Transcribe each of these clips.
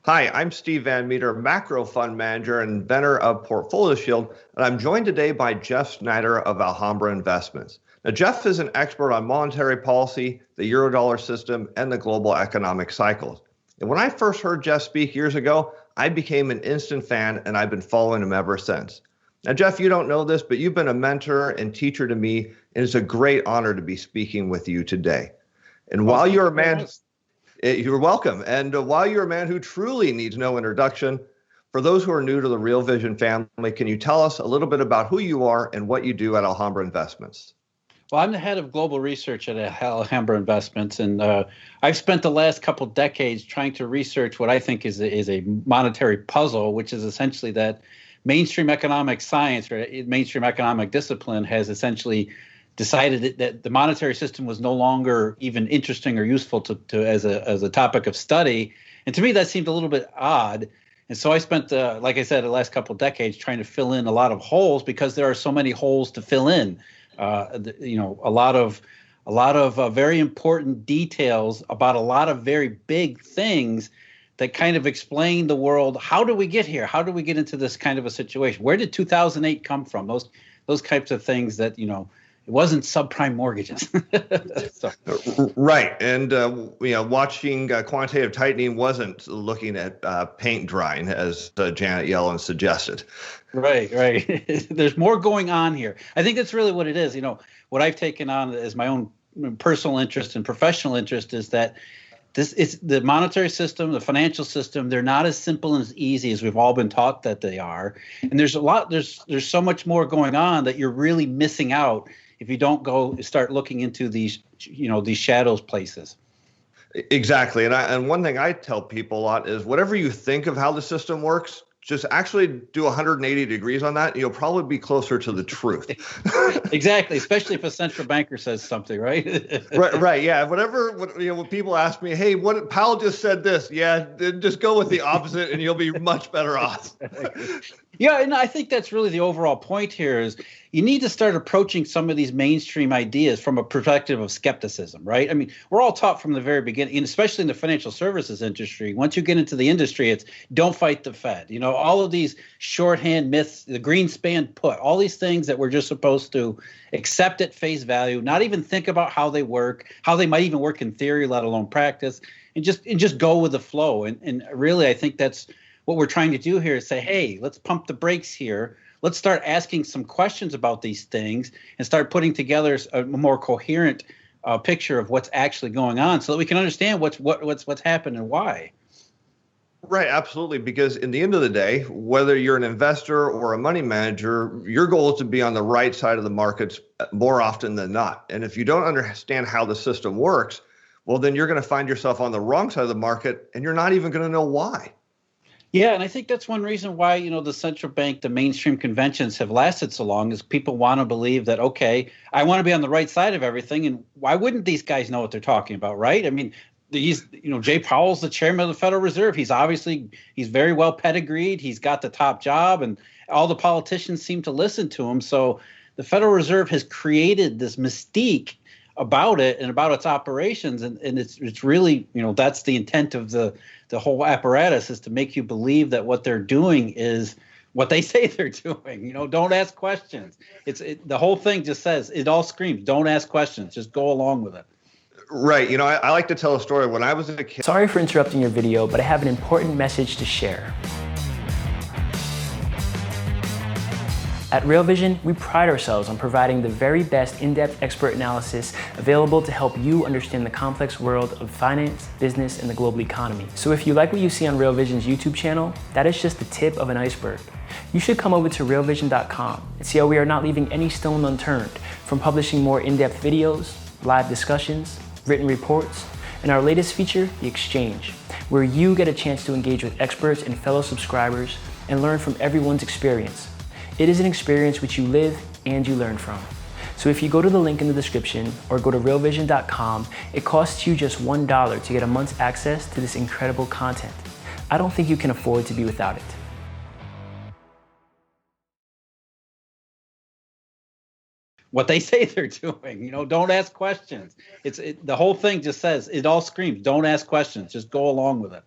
Hi, I'm Steve Van Metre, macro fund manager and inventor of Portfolio Shield, and I'm joined today by Jeff Snider of Alhambra Investments. Now, Jeff is an expert on monetary policy, the Eurodollar system, and the global economic cycles. And when I first heard Jeff speak years ago, I became an instant fan, and I've been following him ever since. Now, Jeff, you don't know this, but you've been a mentor and teacher to me, and it's a great honor to be speaking with you today. And while you're a man... You're welcome. And while you're a man who truly needs no introduction, for those who are new to the Real Vision family, can you tell us a little bit about who you are and what you do at Alhambra Investments? Well, I'm the head of global research at Alhambra Investments, and I've spent the last couple decades trying to research what I think is a monetary puzzle, which is essentially that mainstream economic science or mainstream economic discipline has essentially decided that the monetary system was no longer even interesting or useful to as a topic of study. And to me, that seemed a little bit odd. And so I spent, like I said, the last couple of decades trying to fill in a lot of holes because there are so many holes to fill in. A lot of very important details about a lot of very big things that kind of explain the world. How do we get here? How do we get into this kind of a situation? Where did 2008 come from? Those types of things that, it wasn't subprime mortgages. So. Right. And, watching quantitative tightening wasn't looking at paint drying, as Janet Yellen suggested. Right. There's more going on here. I think that's really what it is. What I've taken on as my own personal interest and professional interest is that this is the monetary system, the financial system. They're not as simple and as easy as we've all been taught that they are. And there's so much more going on that you're really missing out if you don't go start looking into these shadows places. Exactly. And one thing I tell people a lot is whatever you think of how the system works, just actually do 180 degrees on that. And you'll probably be closer to the truth. Exactly. Especially if a central banker says something, right? Right. Yeah. When people ask me, hey, what Powell just said this. Yeah. Just go with the opposite and you'll be much better off. Yeah. And I think that's really the overall point here is you need to start approaching some of these mainstream ideas from a perspective of skepticism, right? I mean, we're all taught from the very beginning, and especially in the financial services industry. Once you get into the industry, it's don't fight the Fed. All of these shorthand myths, the Greenspan put, all these things that we're just supposed to accept at face value, not even think about how they work, how they might even work in theory, let alone practice, and just go with the flow. And really, I think that's what we're trying to do here is say, hey, let's pump the brakes here. Let's start asking some questions about these things and start putting together a more coherent picture of what's actually going on so that we can understand what's happened and why. Right, absolutely. Because in the end of the day, whether you're an investor or a money manager, your goal is to be on the right side of the markets more often than not. And if you don't understand how the system works, well, then you're going to find yourself on the wrong side of the market and you're not even going to know why. Yeah, and I think that's one reason why, the central bank, the mainstream conventions have lasted so long is people want to believe that, okay, I want to be on the right side of everything. And why wouldn't these guys know what they're talking about, right? I mean, Jay Powell's the chairman of the Federal Reserve. He's very well pedigreed. He's got the top job and all the politicians seem to listen to him. So the Federal Reserve has created this mystique about it and about its operations. And it's really, that's the intent of the whole apparatus is to make you believe that what they're doing is what they say they're doing. Don't ask questions. The whole thing just says, it all screams, don't ask questions, just go along with it. Right. I like to tell a story. When I was a kid. Sorry for interrupting your video, but I have an important message to share. At Real Vision, we pride ourselves on providing the very best in-depth expert analysis available to help you understand the complex world of finance, business, and the global economy. So if you like what you see on Real Vision's YouTube channel, that is just the tip of an iceberg. You should come over to realvision.com and see how we are not leaving any stone unturned, from publishing more in-depth videos, live discussions, written reports, and our latest feature, The Exchange, where you get a chance to engage with experts and fellow subscribers and learn from everyone's experience. It is an experience which you live and you learn from. So if you go to the link in the description or go to realvision.com, it costs you just $1 to get a month's access to this incredible content. I don't think you can afford to be without it. What they say they're doing, don't ask questions. The whole thing just says, it all screams, don't ask questions, just go along with it.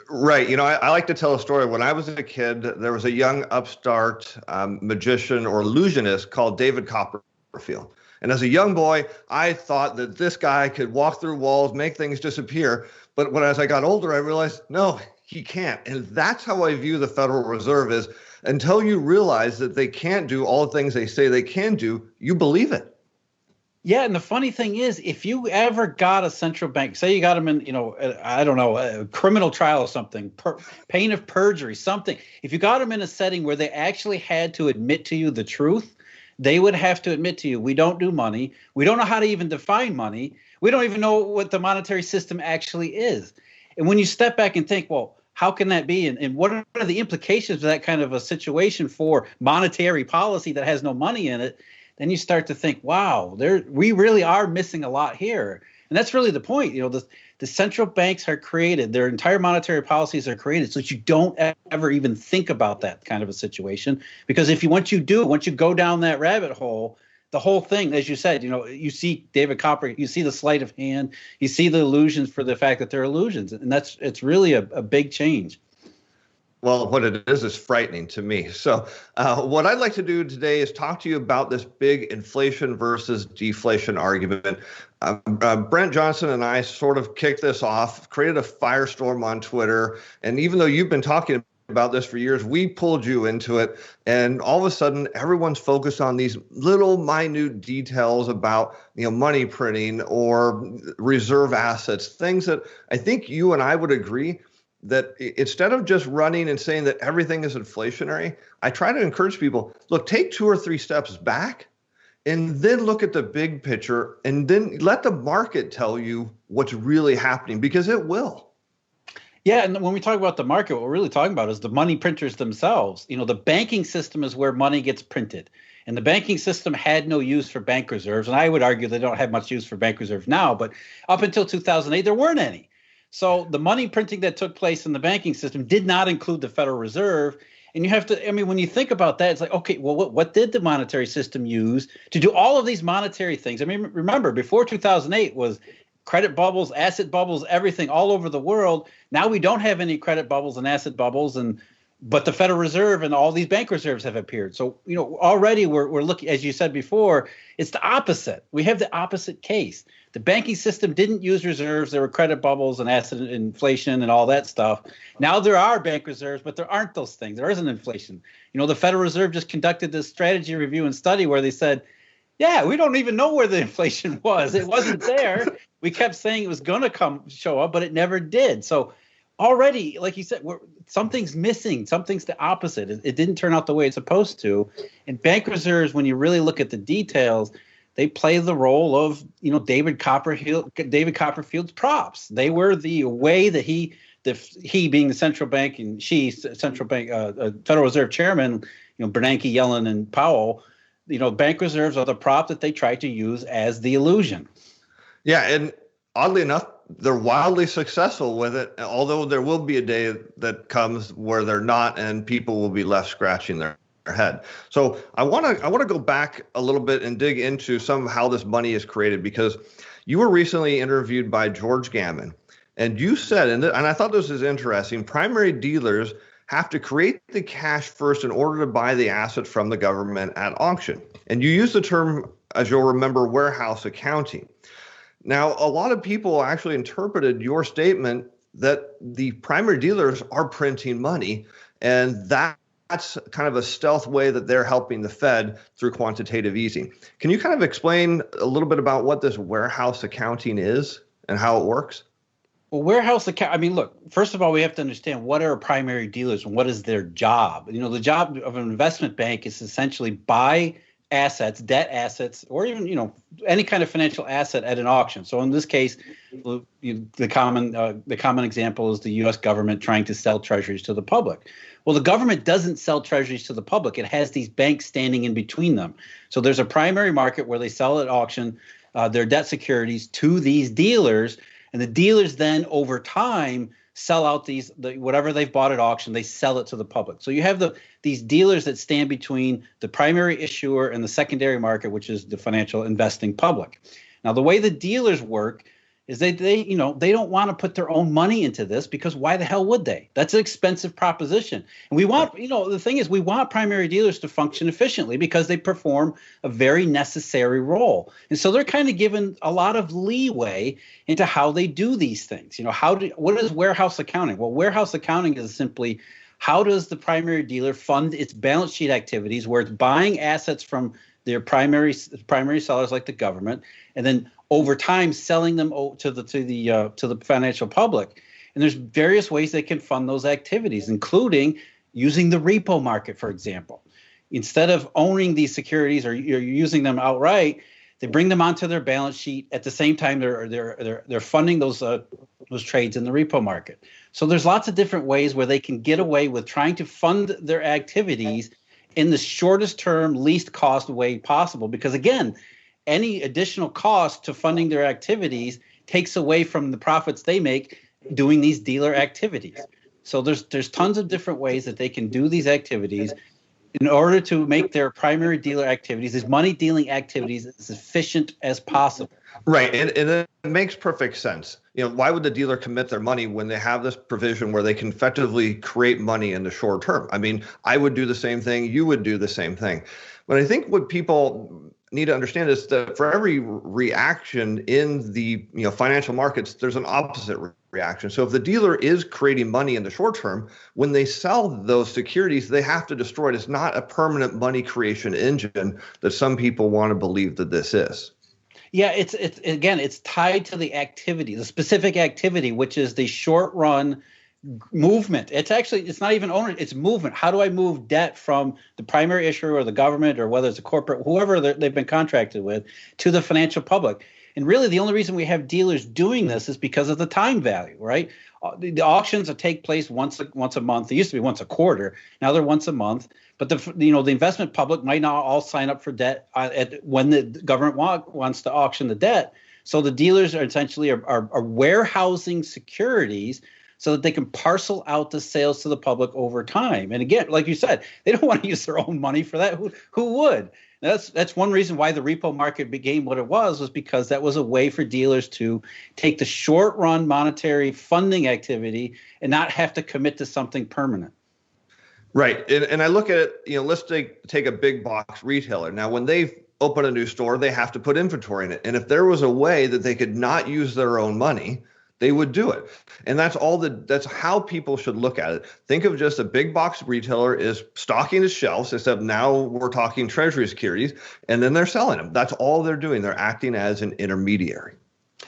Right. I like to tell a story. When I was a kid, there was a young upstart magician or illusionist called David Copperfield. And as a young boy, I thought that this guy could walk through walls, make things disappear. But as I got older, I realized, no, he can't. And that's how I view the Federal Reserve is until you realize that they can't do all the things they say they can do, you believe it. Yeah, and the funny thing is, if you ever got a central bank, say you got them in, I don't know, a criminal trial or something, pain of perjury, something. If you got them in a setting where they actually had to admit to you the truth, they would have to admit to you, we don't do money. We don't know how to even define money. We don't even know what the monetary system actually is. And when you step back and think, well, how can that be? And what are the implications of that kind of a situation for monetary policy that has no money in it? Then you start to think, wow, we really are missing a lot here. And that's really the point. The central banks are created, their entire monetary policies are created so that you don't ever even think about that kind of a situation. Because once you go down that rabbit hole, the whole thing, as you said, you see David Copper, you see the sleight of hand, you see the illusions for the fact that they're illusions. And it's really a big change. Well, what it is frightening to me. So what I'd like to do today is talk to you about this big inflation versus deflation argument. Brent Johnson and I sort of kicked this off, created a firestorm on Twitter. And even though you've been talking about this for years, we pulled you into it. And all of a sudden, everyone's focused on these little minute details about money printing or reserve assets, things that I think you and I would agree that instead of just running and saying that everything is inflationary, I try to encourage people, look, take 2 or 3 steps back and then look at the big picture and then let the market tell you what's really happening, because it will. Yeah, and when we talk about the market, what we're really talking about is the money printers themselves. The banking system is where money gets printed. And the banking system had no use for bank reserves. And I would argue they don't have much use for bank reserves now, but up until 2008, there weren't any. So the money printing that took place in the banking system did not include the Federal Reserve. And you have to, when you think about that, it's like, okay, well, what did the monetary system use to do all of these monetary things? Remember, before 2008 was credit bubbles, asset bubbles, everything all over the world. Now we don't have any credit bubbles and asset bubbles, but the Federal Reserve and all these bank reserves have appeared. So, already we're looking, as you said before, it's the opposite. We have the opposite case. The banking system didn't use reserves. There were credit bubbles and asset inflation and all that stuff. Now there are bank reserves, but there aren't those things. There isn't inflation. The Federal Reserve just conducted this strategy review and study where they said, yeah, we don't even know where the inflation was. It wasn't there. We kept saying it was going to show up, but it never did. So already, like you said, something's missing. Something's the opposite. It didn't turn out the way it's supposed to. And bank reserves, when you really look at the details, they play the role of, David Copperfield's props. They were the way that he being the central bank and Federal Reserve chairman, Bernanke, Yellen, and Powell, bank reserves are the prop that they tried to use as the illusion. Yeah, and oddly enough, they're wildly successful with it, although there will be a day that comes where they're not, and people will be left scratching their head. So I want to go back a little bit and dig into some of how this money is created, because you were recently interviewed by George Gammon, and you said, and I thought this is interesting, primary dealers have to create the cash first in order to buy the asset from the government at auction. And you use the term, as you'll remember, warehouse accounting. Now, a lot of people actually interpreted your statement that the primary dealers are printing money, and that's kind of a stealth way that they're helping the Fed through quantitative easing. Can you kind of explain a little bit about what this warehouse accounting is and how it works? Well, warehouse account, look, first of all, we have to understand what are primary dealers and what is their job. The job of an investment bank is essentially buy assets, debt assets, or even, any kind of financial asset at an auction. So in this case, the common example is the U.S. government trying to sell treasuries to the public. Well, the government doesn't sell treasuries to the public. It has these banks standing in between them. So there's a primary market where they sell at auction their debt securities to these dealers, and the dealers then over time sell out whatever they've bought at auction, they sell it to the public. So you have these dealers that stand between the primary issuer and the secondary market, which is the financial investing public. Now, the way the dealers work is they don't want to put their own money into this, because why the hell would they? That's an expensive proposition. And we want, the thing is, we want primary dealers to function efficiently because they perform a very necessary role. And so they're kind of given a lot of leeway into how they do these things. What is warehouse accounting? Well, warehouse accounting is simply, how does the primary dealer fund its balance sheet activities, where it's buying assets from their primary sellers like the government, and then over time selling them to the financial public. And there's various ways they can fund those activities, including using the repo market, for example. Instead of owning these securities or you're using them outright, they bring them onto their balance sheet. At the same time, they're funding those trades in the repo market. So there's lots of different ways where they can get away with trying to fund their activities in the shortest term, least cost way possible. Because again, any additional cost to funding their activities takes away from the profits they make doing these dealer activities. So there's tons of different ways that they can do these activities in order to make their primary dealer activities, these money dealing activities, as efficient as possible. Right, and it makes perfect sense. Why would the dealer commit their money when they have this provision where they can effectively create money in the short term? I mean, I would do the same thing. You would do the same thing. But I think what people need to understand is that for every reaction in the financial markets, there's an opposite reaction. So if the dealer is creating money in the short term, when they sell those securities, they have to destroy it. It's not a permanent money creation engine that some people want to believe that this is. Yeah, it's tied to the activity, the specific activity, which is the short run movement. It's not even ownership, it's movement. How do I move debt from the primary issuer or the government, or whether it's a corporate, whoever they've been contracted with, to the financial public? And really, the only reason we have dealers doing this is because of the time value, right? The auctions take place once a month. They used to be once a quarter. Now they're once a month. But the investment public might not all sign up for debt when the government wants to auction the debt. So the dealers are essentially are warehousing securities so that they can parcel out the sales to the public over time. And again, like you said, they don't want to use their own money for that. Who would? That's one reason why the repo market became what it was because that was a way for dealers to take the short run monetary funding activity and not have to commit to something permanent. Right. And I look at it, let's take a big box retailer. Now, when they open a new store, they have to put inventory in it. And if there was a way that they could not use their own money, they would do it. And that's how people should look at it. Think of just a big box retailer is stocking his shelves, except now we're talking Treasury securities, and then they're selling them. That's all they're doing. They're acting as an intermediary.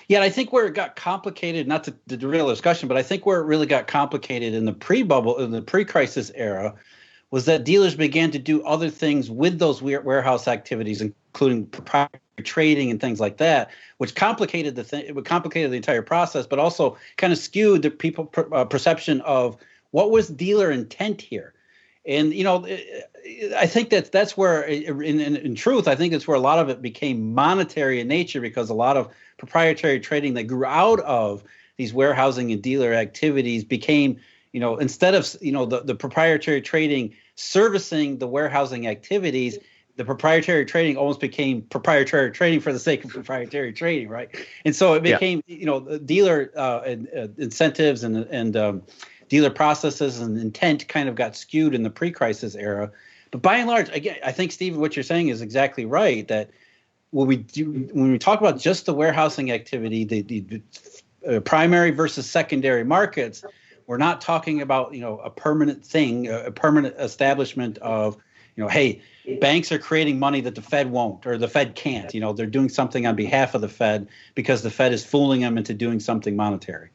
Yeah, I think where it got complicated, not to derail the discussion, but I think where it really got complicated in the pre-crisis era was that dealers began to do other things with those warehouse activities, including proprietary trading and things like that, which complicated the entire process, but also kind of skewed the people perception of what was dealer intent here. And I think that's where, in truth, I think that's where a lot of it became monetary in nature, because a lot of proprietary trading that grew out of these warehousing and dealer activities became, instead of the proprietary trading servicing the warehousing activities, the proprietary trading almost became proprietary trading for the sake of proprietary trading, right? And so it became, dealer incentives and dealer processes and intent kind of got skewed in the pre-crisis era. But by and large, again, I think, Steven, what you're saying is exactly right, that when we talk about just the warehousing activity, the primary versus secondary markets, we're not talking about, a permanent thing, a permanent establishment of, hey, banks are creating money that the Fed won't, or the Fed can't. They're doing something on behalf of the Fed because the Fed is fooling them into doing something monetary.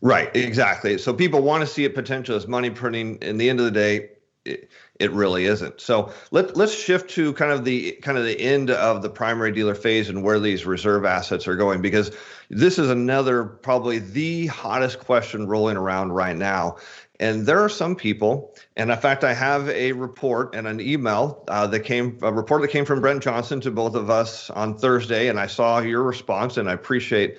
Right, exactly. So people want to see it potential as money printing. In the end of the day, it really isn't. So let's shift to kind of the end of the primary dealer phase and where these reserve assets are going, because this is another, probably the hottest question rolling around right now. And there are some people, and in fact, I have a report and an email a report that came from Brent Johnson to both of us on Thursday, and I saw your response, and I appreciate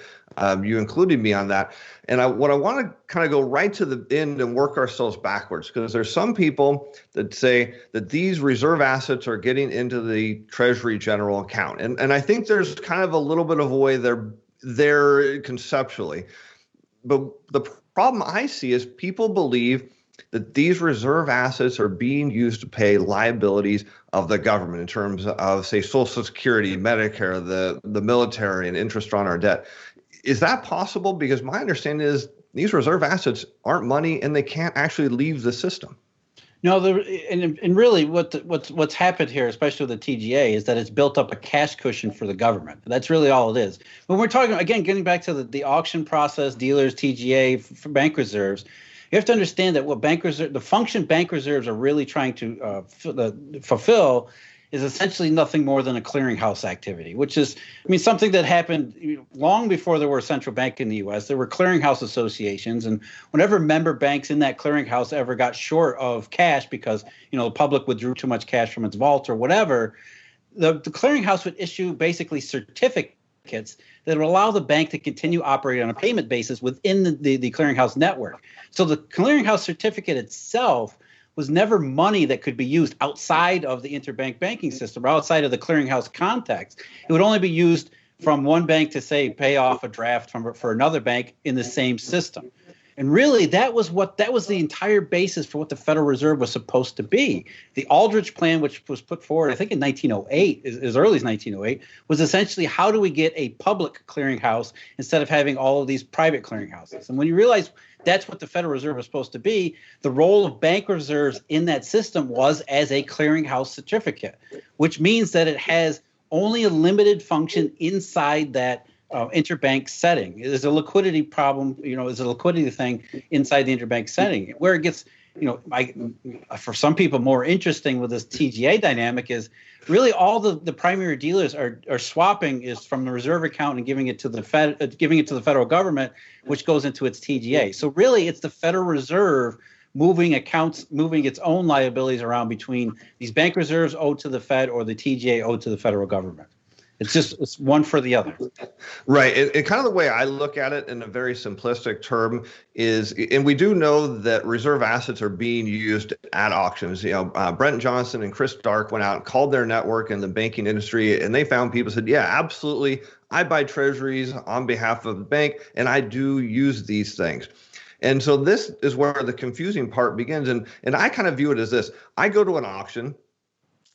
you including me on that. And what I want to kind of go right to the end and work ourselves backwards, because there's some people that say that these reserve assets are getting into the Treasury general account. And I think there's kind of a little bit of a way they're there conceptually. But the problem I see is people believe that these reserve assets are being used to pay liabilities of the government in terms of, say, Social Security, Medicare, the military, and interest on our debt. Is that possible? Because my understanding is these reserve assets aren't money and they can't actually leave the system. No, and really what's happened here, especially with the TGA, is that it's built up a cash cushion for the government. That's really all it is. When we're talking, again, getting back to the auction process, dealers, TGA, for bank reserves, you have to understand that the function bank reserves are really trying to fulfill is essentially nothing more than a clearinghouse activity, which is, something that happened long before there were a central bank in the U.S. There were clearinghouse associations, and whenever member banks in that clearinghouse ever got short of cash because, the public withdrew too much cash from its vault or whatever, the clearinghouse would issue basically certificates that would allow the bank to continue operating on a payment basis within the clearinghouse network. So the clearinghouse certificate itself was never money that could be used outside of the interbank banking system or outside of the clearinghouse context. It would only be used from one bank to, say, pay off a draft for another bank in the same system. And really, that was the entire basis for what the Federal Reserve was supposed to be. The Aldrich Plan, which was put forward, I think in 1908, as early as 1908, was essentially how do we get a public clearinghouse instead of having all of these private clearinghouses. And when you realize that's what the Federal Reserve was supposed to be, the role of bank reserves in that system was as a clearinghouse certificate, which means that it has only a limited function inside that interbank setting. There's a liquidity problem, there's a liquidity thing inside the interbank setting. Where it gets, for some people more interesting with this TGA dynamic is really all the primary dealers are swapping is from the reserve account and giving it to the federal government, which goes into its TGA. So really, it's the Federal Reserve moving its own liabilities around between these bank reserves owed to the Fed or the TGA owed to the federal government. It's one for the other. Right. And kind of the way I look at it in a very simplistic term is, and we do know that reserve assets are being used at auctions. Brent Johnson and Chris Dark went out and called their network in the banking industry, and they found people said, yeah, absolutely. I buy treasuries on behalf of the bank, and I do use these things. And so this is where the confusing part begins. And I kind of view it as this. I go to an auction.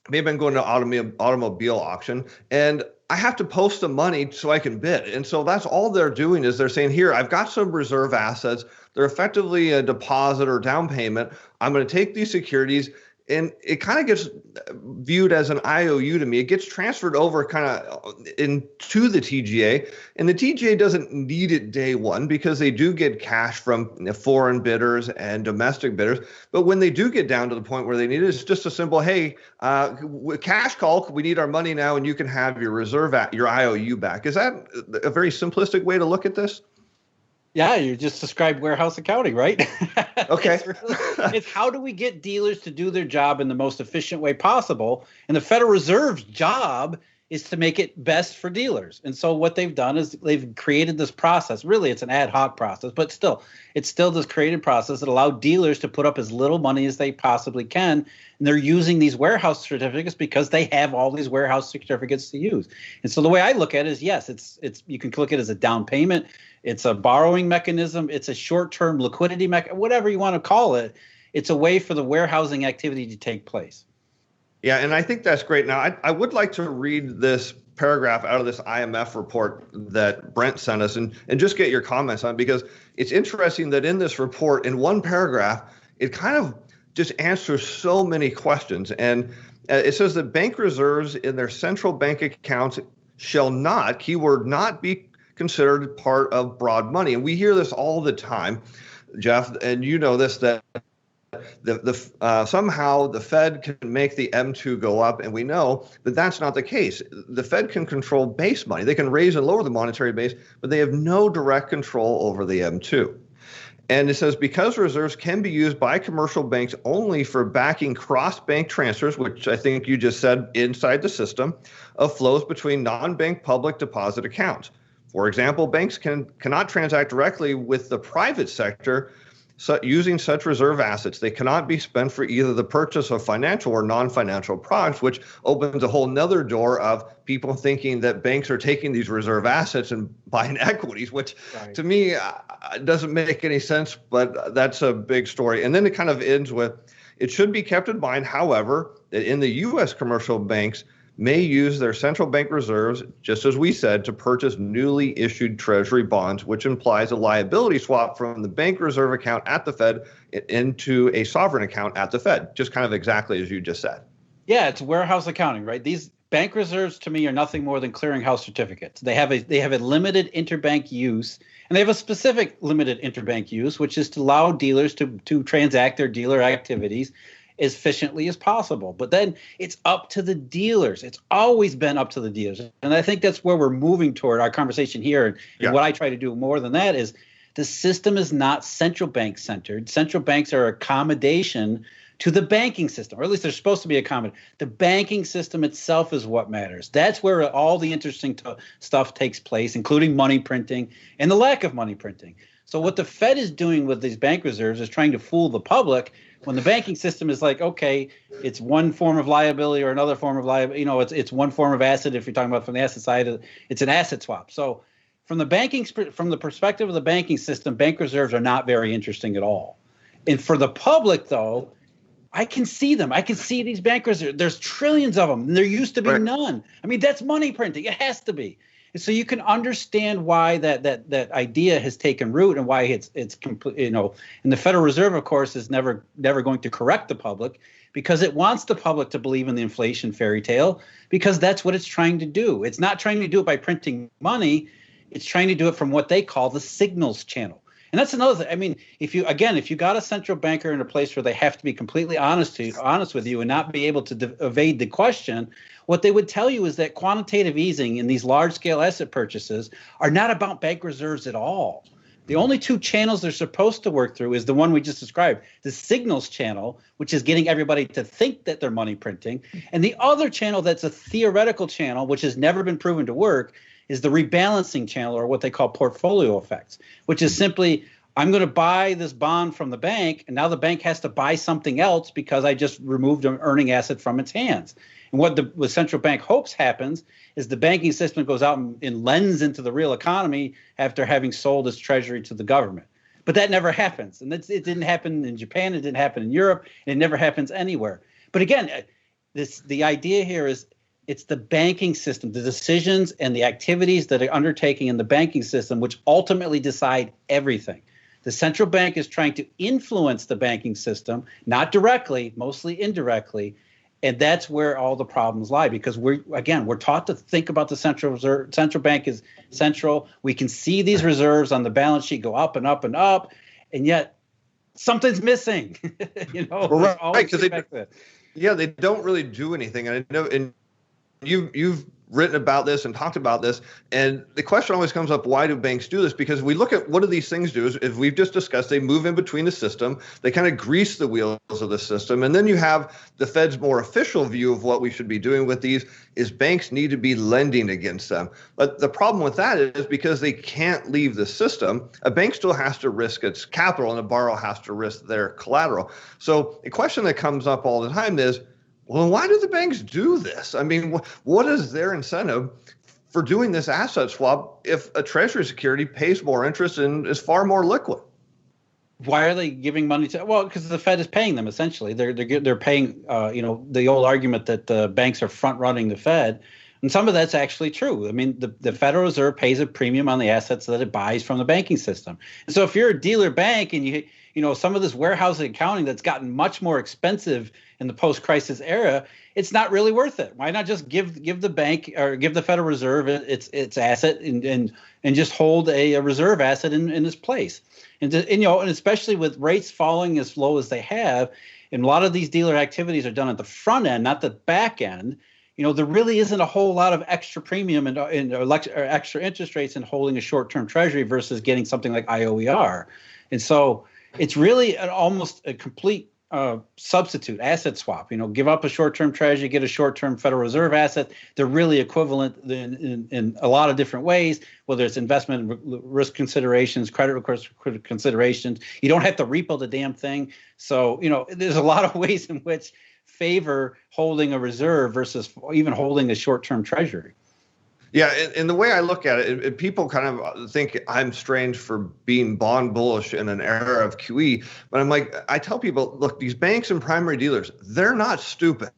Maybe I'm going to automobile auction, and I have to post the money so I can bid. And so that's all they're doing is they're saying, here, I've got some reserve assets. They're effectively a deposit or down payment. I'm going to take these securities, and it kind of gets viewed as an IOU to me. It gets transferred over kind of into the TGA, and the TGA doesn't need it day one because they do get cash from foreign bidders and domestic bidders. But when they do get down to the point where they need it, it's just a simple, hey, cash call, we need our money now, and you can have your reserve, your IOU back. Is that a very simplistic way to look at this? Yeah, you just described warehouse accounting, right? Okay. It's how do we get dealers to do their job in the most efficient way possible? And the Federal Reserve's job is to make it best for dealers. And so what they've done is they've created this process. Really, it's an ad hoc process, but it's still this created process that allowed dealers to put up as little money as they possibly can. And they're using these warehouse certificates because they have all these warehouse certificates to use. And so the way I look at it is, yes, it's you can look at it as a down payment. It's a borrowing mechanism. It's a short-term liquidity mechanism, whatever you want to call it. It's a way for the warehousing activity to take place. Yeah, and I think that's great. Now, I would like to read this paragraph out of this IMF report that Brent sent us and just get your comments on it, because it's interesting that in this report, in one paragraph, it kind of just answers so many questions. And it says that bank reserves in their central bank accounts shall not, keyword not, be considered part of broad money. And we hear this all the time, Jeff, and you know this, that somehow the Fed can make the M2 go up, and we know that that's not the case. The Fed can control base money. They can raise and lower the monetary base, but they have no direct control over the M2. And it says, because reserves can be used by commercial banks only for backing cross-bank transfers, which I think you just said inside the system, of flows between non-bank public deposit accounts. For example, banks cannot transact directly with the private sector, using such reserve assets, they cannot be spent for either the purchase of financial or non-financial products, which opens a whole nother door of people thinking that banks are taking these reserve assets and buying equities, which to me doesn't make any sense, but that's a big story. And then it kind of ends with, it should be kept in mind, however, that in the U.S. commercial banks may use their central bank reserves, just as we said, to purchase newly issued Treasury bonds, which implies a liability swap from the bank reserve account at the Fed into a sovereign account at the Fed, just kind of exactly as you just said. Yeah, it's warehouse accounting, right? These bank reserves to me are nothing more than clearinghouse certificates. They have a limited interbank use, and they have a specific limited interbank use, which is to allow dealers to transact their dealer activities as efficiently as possible. But then it's up to the dealers. It's always been up to the dealers. And I think that's where we're moving toward our conversation here. And what I try to do more than that is the system is not central bank centered. Central banks are accommodation to the banking system, or at least they're supposed to be accommodated. The banking system itself is what matters. That's where all the interesting stuff takes place, including money printing and the lack of money printing. So what the Fed is doing with these bank reserves is trying to fool the public when the banking system is like, okay, it's one form of liability or another form of liability. You know, it's one form of asset. If you're talking about from the asset side, it's an asset swap. So from the perspective of the banking system, bank reserves are not very interesting at all. And for the public, though, I can see them. I can see these bank reserves. There's trillions of them. And there used to be none. I mean, that's money printing. It has to be. And so you can understand why that idea has taken root and why it's complete. You know, and the Federal Reserve, of course, is never going to correct the public because it wants the public to believe in the inflation fairy tale because that's what it's trying to do. It's not trying to do it by printing money. It's trying to do it from what they call the signals channel. And that's another thing. I mean, if you got a central banker in a place where they have to be completely honest with you and not be able to evade the question, what they would tell you is that quantitative easing in these large-scale asset purchases are not about bank reserves at all. The only two channels they're supposed to work through is the one we just described, the signals channel, which is getting everybody to think that they're money printing, and the other channel that's a theoretical channel, which has never been proven to work, is the rebalancing channel, or what they call portfolio effects, which is simply, I'm going to buy this bond from the bank, and now the bank has to buy something else because I just removed an earning asset from its hands. And what the central bank hopes happens is the banking system goes out and lends into the real economy after having sold its treasury to the government. But that never happens. And it didn't happen in Japan. It didn't happen in Europe. And it never happens anywhere. But again, the idea here is it's the banking system, the decisions and the activities that are undertaking in the banking system, which ultimately decide everything. The central bank is trying to influence the banking system, not directly, mostly indirectly. And that's where all the problems lie, because we're taught to think about the central bank is central. We can see these reserves on the balance sheet go up and up and up, and yet something's missing. You know, right? Because they don't really do anything. And I know, and you've written about this and talked about this, and the question always comes up, why do banks do this? Because we look at what do these things do, as we've just discussed, they move in between the system, they kind of grease the wheels of the system, and then you have the Fed's more official view of what we should be doing with these is banks need to be lending against them. But the problem with that is because they can't leave the system, a bank still has to risk its capital and a borrower has to risk their collateral. So the question that comes up all the time is, well, why do the banks do this? I mean, what is their incentive for doing this asset swap if a treasury security pays more interest and is far more liquid? Why are they giving money to? Well, because the Fed is paying them. Essentially, they're paying. The old argument that the banks are front running the Fed, and some of that's actually true. I mean, the Federal Reserve pays a premium on the assets that it buys from the banking system. And so, if you're a dealer bank and you some of this warehousing accounting that's gotten much more expensive in the post-crisis era, it's not really worth it. Why not just give the bank or give the Federal Reserve its asset and just hold a reserve asset in its place? And especially with rates falling as low as they have, and a lot of these dealer activities are done at the front end, not the back end. There really isn't a whole lot of extra premium or extra interest rates in holding a short-term treasury versus getting something like IOER. And so it's really almost a complete substitute asset swap. Give up a short-term treasury, get a short-term Federal Reserve asset. They're really equivalent in a lot of different ways, whether it's investment risk considerations, credit risk considerations. You don't have to repo the damn thing. So, there's a lot of ways in which favor holding a reserve versus even holding a short-term treasury. Yeah, and the way I look at it, people kind of think I'm strange for being bond bullish in an era of QE. But I'm like, I tell people, look, these banks and primary dealers, they're not stupid.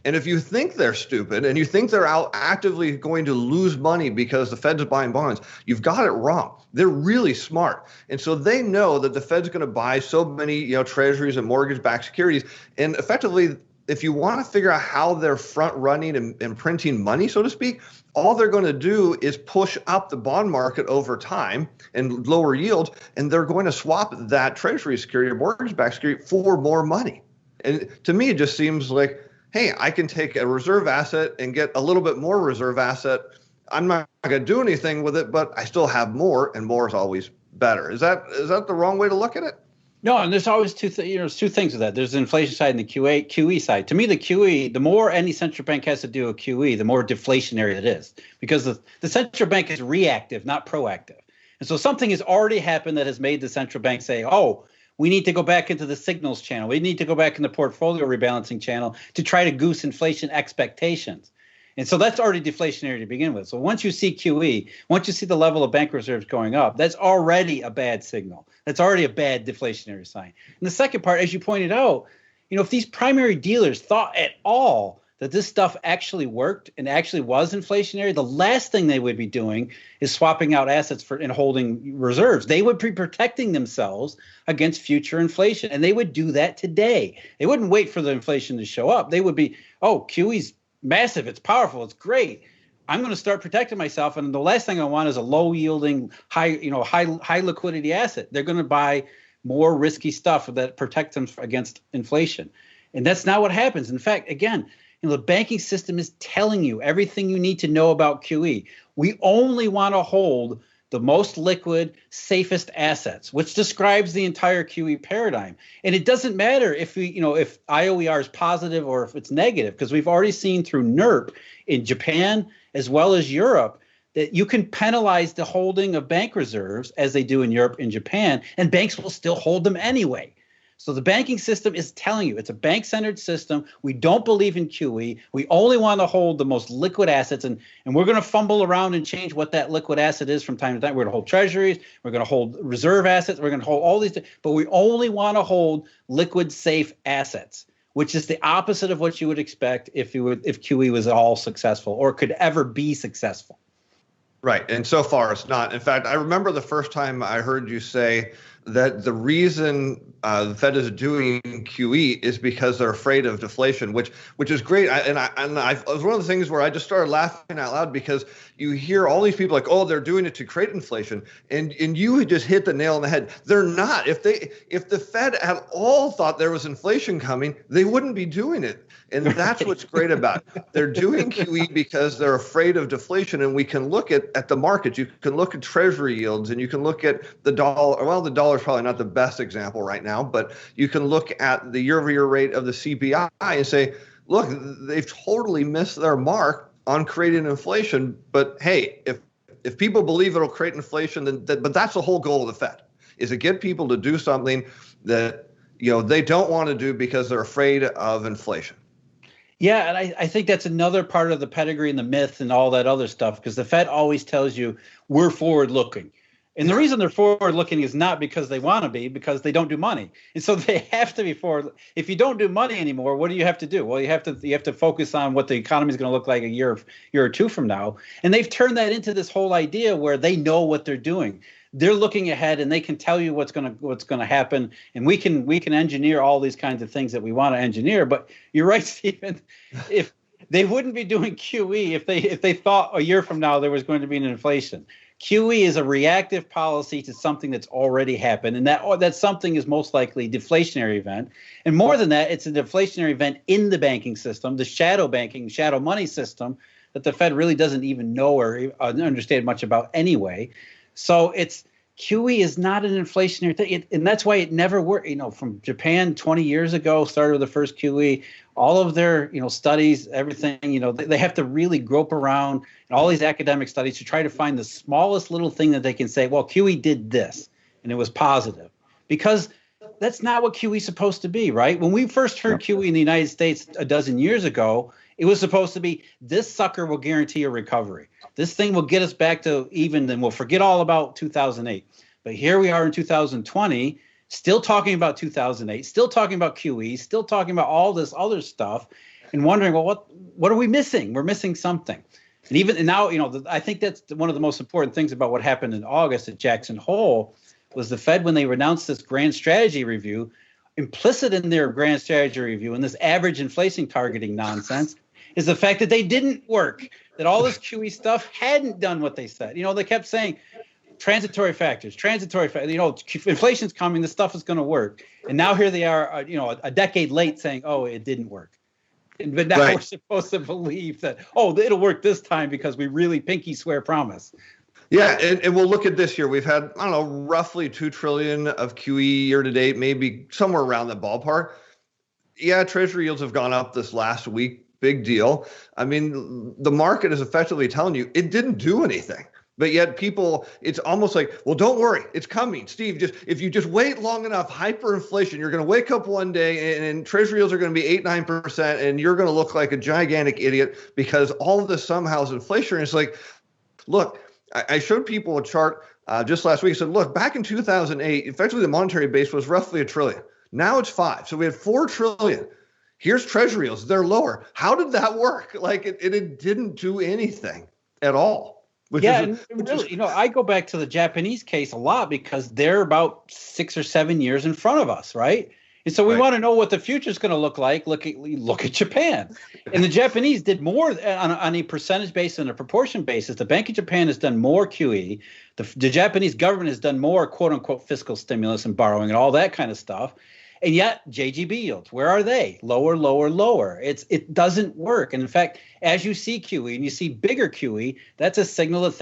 And if you think they're stupid and you think they're out actively going to lose money because the Fed's buying bonds, you've got it wrong. They're really smart. And so they know that the Fed's going to buy so many, treasuries and mortgage-backed securities. And effectively, if you want to figure out how they're front running and printing money, so to speak, all they're going to do is push up the bond market over time and lower yields, and they're going to swap that treasury security or mortgage-backed security for more money. And to me, it just seems like, hey, I can take a reserve asset and get a little bit more reserve asset. I'm not going to do anything with it, but I still have more, and more is always better. Is that the wrong way to look at it? No, and there's always two things with that. There's the inflation side and the QE side. To me, the QE, the more any central bank has to do with QE, the more deflationary it is, because the central bank is reactive, not proactive. And so something has already happened that has made the central bank say, oh, we need to go back into the signals channel. We need to go back in the portfolio rebalancing channel to try to goose inflation expectations. And so that's already deflationary to begin with. So once you see QE, once you see the level of bank reserves going up, that's already a bad signal. That's already a bad deflationary sign. And the second part, as you pointed out, if these primary dealers thought at all that this stuff actually worked and actually was inflationary, the last thing they would be doing is swapping out assets and holding reserves. They would be protecting themselves against future inflation, and they would do that today. They wouldn't wait for the inflation to show up. They would be, QE's massive, it's powerful, it's great. I'm going to start protecting myself, and the last thing I want is a low-yielding, high liquidity asset. They're going to buy more risky stuff that protects them against inflation, and that's not what happens. In fact, again, the banking system is telling you everything you need to know about QE. We only want to hold the most liquid, safest assets, which describes the entire QE paradigm. And it doesn't matter if if IOER is positive or if it's negative, because we've already seen through NERP in Japan as well as Europe that you can penalize the holding of bank reserves as they do in Europe and Japan, and banks will still hold them anyway. So the banking system is telling you it's a bank-centered system. We don't believe in QE. We only want to hold the most liquid assets, and we're going to fumble around and change what that liquid asset is from time to time. We're going to hold treasuries. We're going to hold reserve assets. We're going to hold all these, but we only want to hold liquid, safe assets, which is the opposite of what you would expect if QE was all successful or could ever be successful. Right, and so far it's not. In fact, I remember the first time I heard you say that the reason the Fed is doing QE is because they're afraid of deflation, which is great. It was one of the things where I just started laughing out loud, because you hear all these people like, oh, they're doing it to create inflation, and you just hit the nail on the head. They're not. If the Fed at all thought there was inflation coming, they wouldn't be doing it. And that's what's great about it. They're doing QE because they're afraid of deflation. And we can look at the markets. You can look at treasury yields, and you can look at the dollar. Well, the dollar is probably not the best example right now, but you can look at the year-over-year rate of the CPI and say, look, they've totally missed their mark on creating inflation. But hey, if people believe it'll create inflation, but that's the whole goal of the Fed, is to get people to do something that they don't want to do because they're afraid of inflation. Yeah, and I think that's another part of the pedigree and the myth and all that other stuff, because the Fed always tells you we're forward-looking. And the reason they're forward-looking is not because they want to be, because they don't do money. And so they have to be forward. If you don't do money anymore, what do you have to do? Well, you have to focus on what the economy is going to look like a year or two from now. And they've turned that into this whole idea where they know what they're doing. They're looking ahead, and they can tell you what's going to happen, and we can engineer all these kinds of things that we want to engineer. But you're right, Stephen. If they wouldn't be doing QE if they thought a year from now there was going to be an inflation. QE is a reactive policy to something that's already happened, and that something is most likely a deflationary event. And more than that, it's a deflationary event in the banking system, the shadow money system that the Fed really doesn't even know or understand much about anyway. So QE is not an inflationary thing, and that's why it never worked. From Japan 20 years ago, started with the first QE. All of their, studies, everything, they have to really grope around in all these academic studies to try to find the smallest little thing that they can say, well, QE did this, and it was positive. Because that's not what QE is supposed to be, right? When we first heard QE in the United States a dozen years ago, it was supposed to be, this sucker will guarantee a recovery. This thing will get us back to even, and we'll forget all about 2008. But here we are in 2020, still talking about 2008, still talking about QE, still talking about all this other stuff, and wondering, well, what are we missing? We're missing something. And now, I think that's one of the most important things about what happened in August at Jackson Hole was the Fed, when they announced this grand strategy review, implicit in their grand strategy review and this average inflation targeting nonsense is the fact that they didn't work, that all this QE stuff hadn't done what they said. They kept saying transitory factors, inflation's coming, this stuff is going to work. And now here they are, a decade late saying, oh, it didn't work. But now we're supposed to believe that, it'll work this time because we really pinky swear promise. Yeah, and we'll look at this year. We've had, roughly $2 trillion of QE year to date, maybe somewhere around that ballpark. Yeah, Treasury yields have gone up this last week. Big deal. I mean, the market is effectively telling you it didn't do anything. But yet people, it's almost like, well, don't worry, it's coming. Steve, if you just wait long enough, hyperinflation, you're going to wake up one day and Treasury yields are going to be 8-9%, and you're going to look like a gigantic idiot because all of this somehow is inflation. And it's like, look, I showed people a chart just last week. I said, look, back in 2008, effectively the monetary base was roughly $1 trillion. Now it's $5 trillion. So we had $4 trillion. Here's Treasury yields. They're lower. How did that work? Like it didn't do anything at all. I go back to the Japanese case a lot because they're about 6 or 7 years in front of us, right? And so we want to know what the future is going to look like. Look at Japan. And the Japanese did more on a percentage basis and a proportion basis. The Bank of Japan has done more QE. The Japanese government has done more, quote unquote, fiscal stimulus and borrowing and all that kind of stuff. And yet JGB yields, where are they? Lower, lower, lower. It doesn't work. And in fact, as you see QE and you see bigger QE, that's a signal that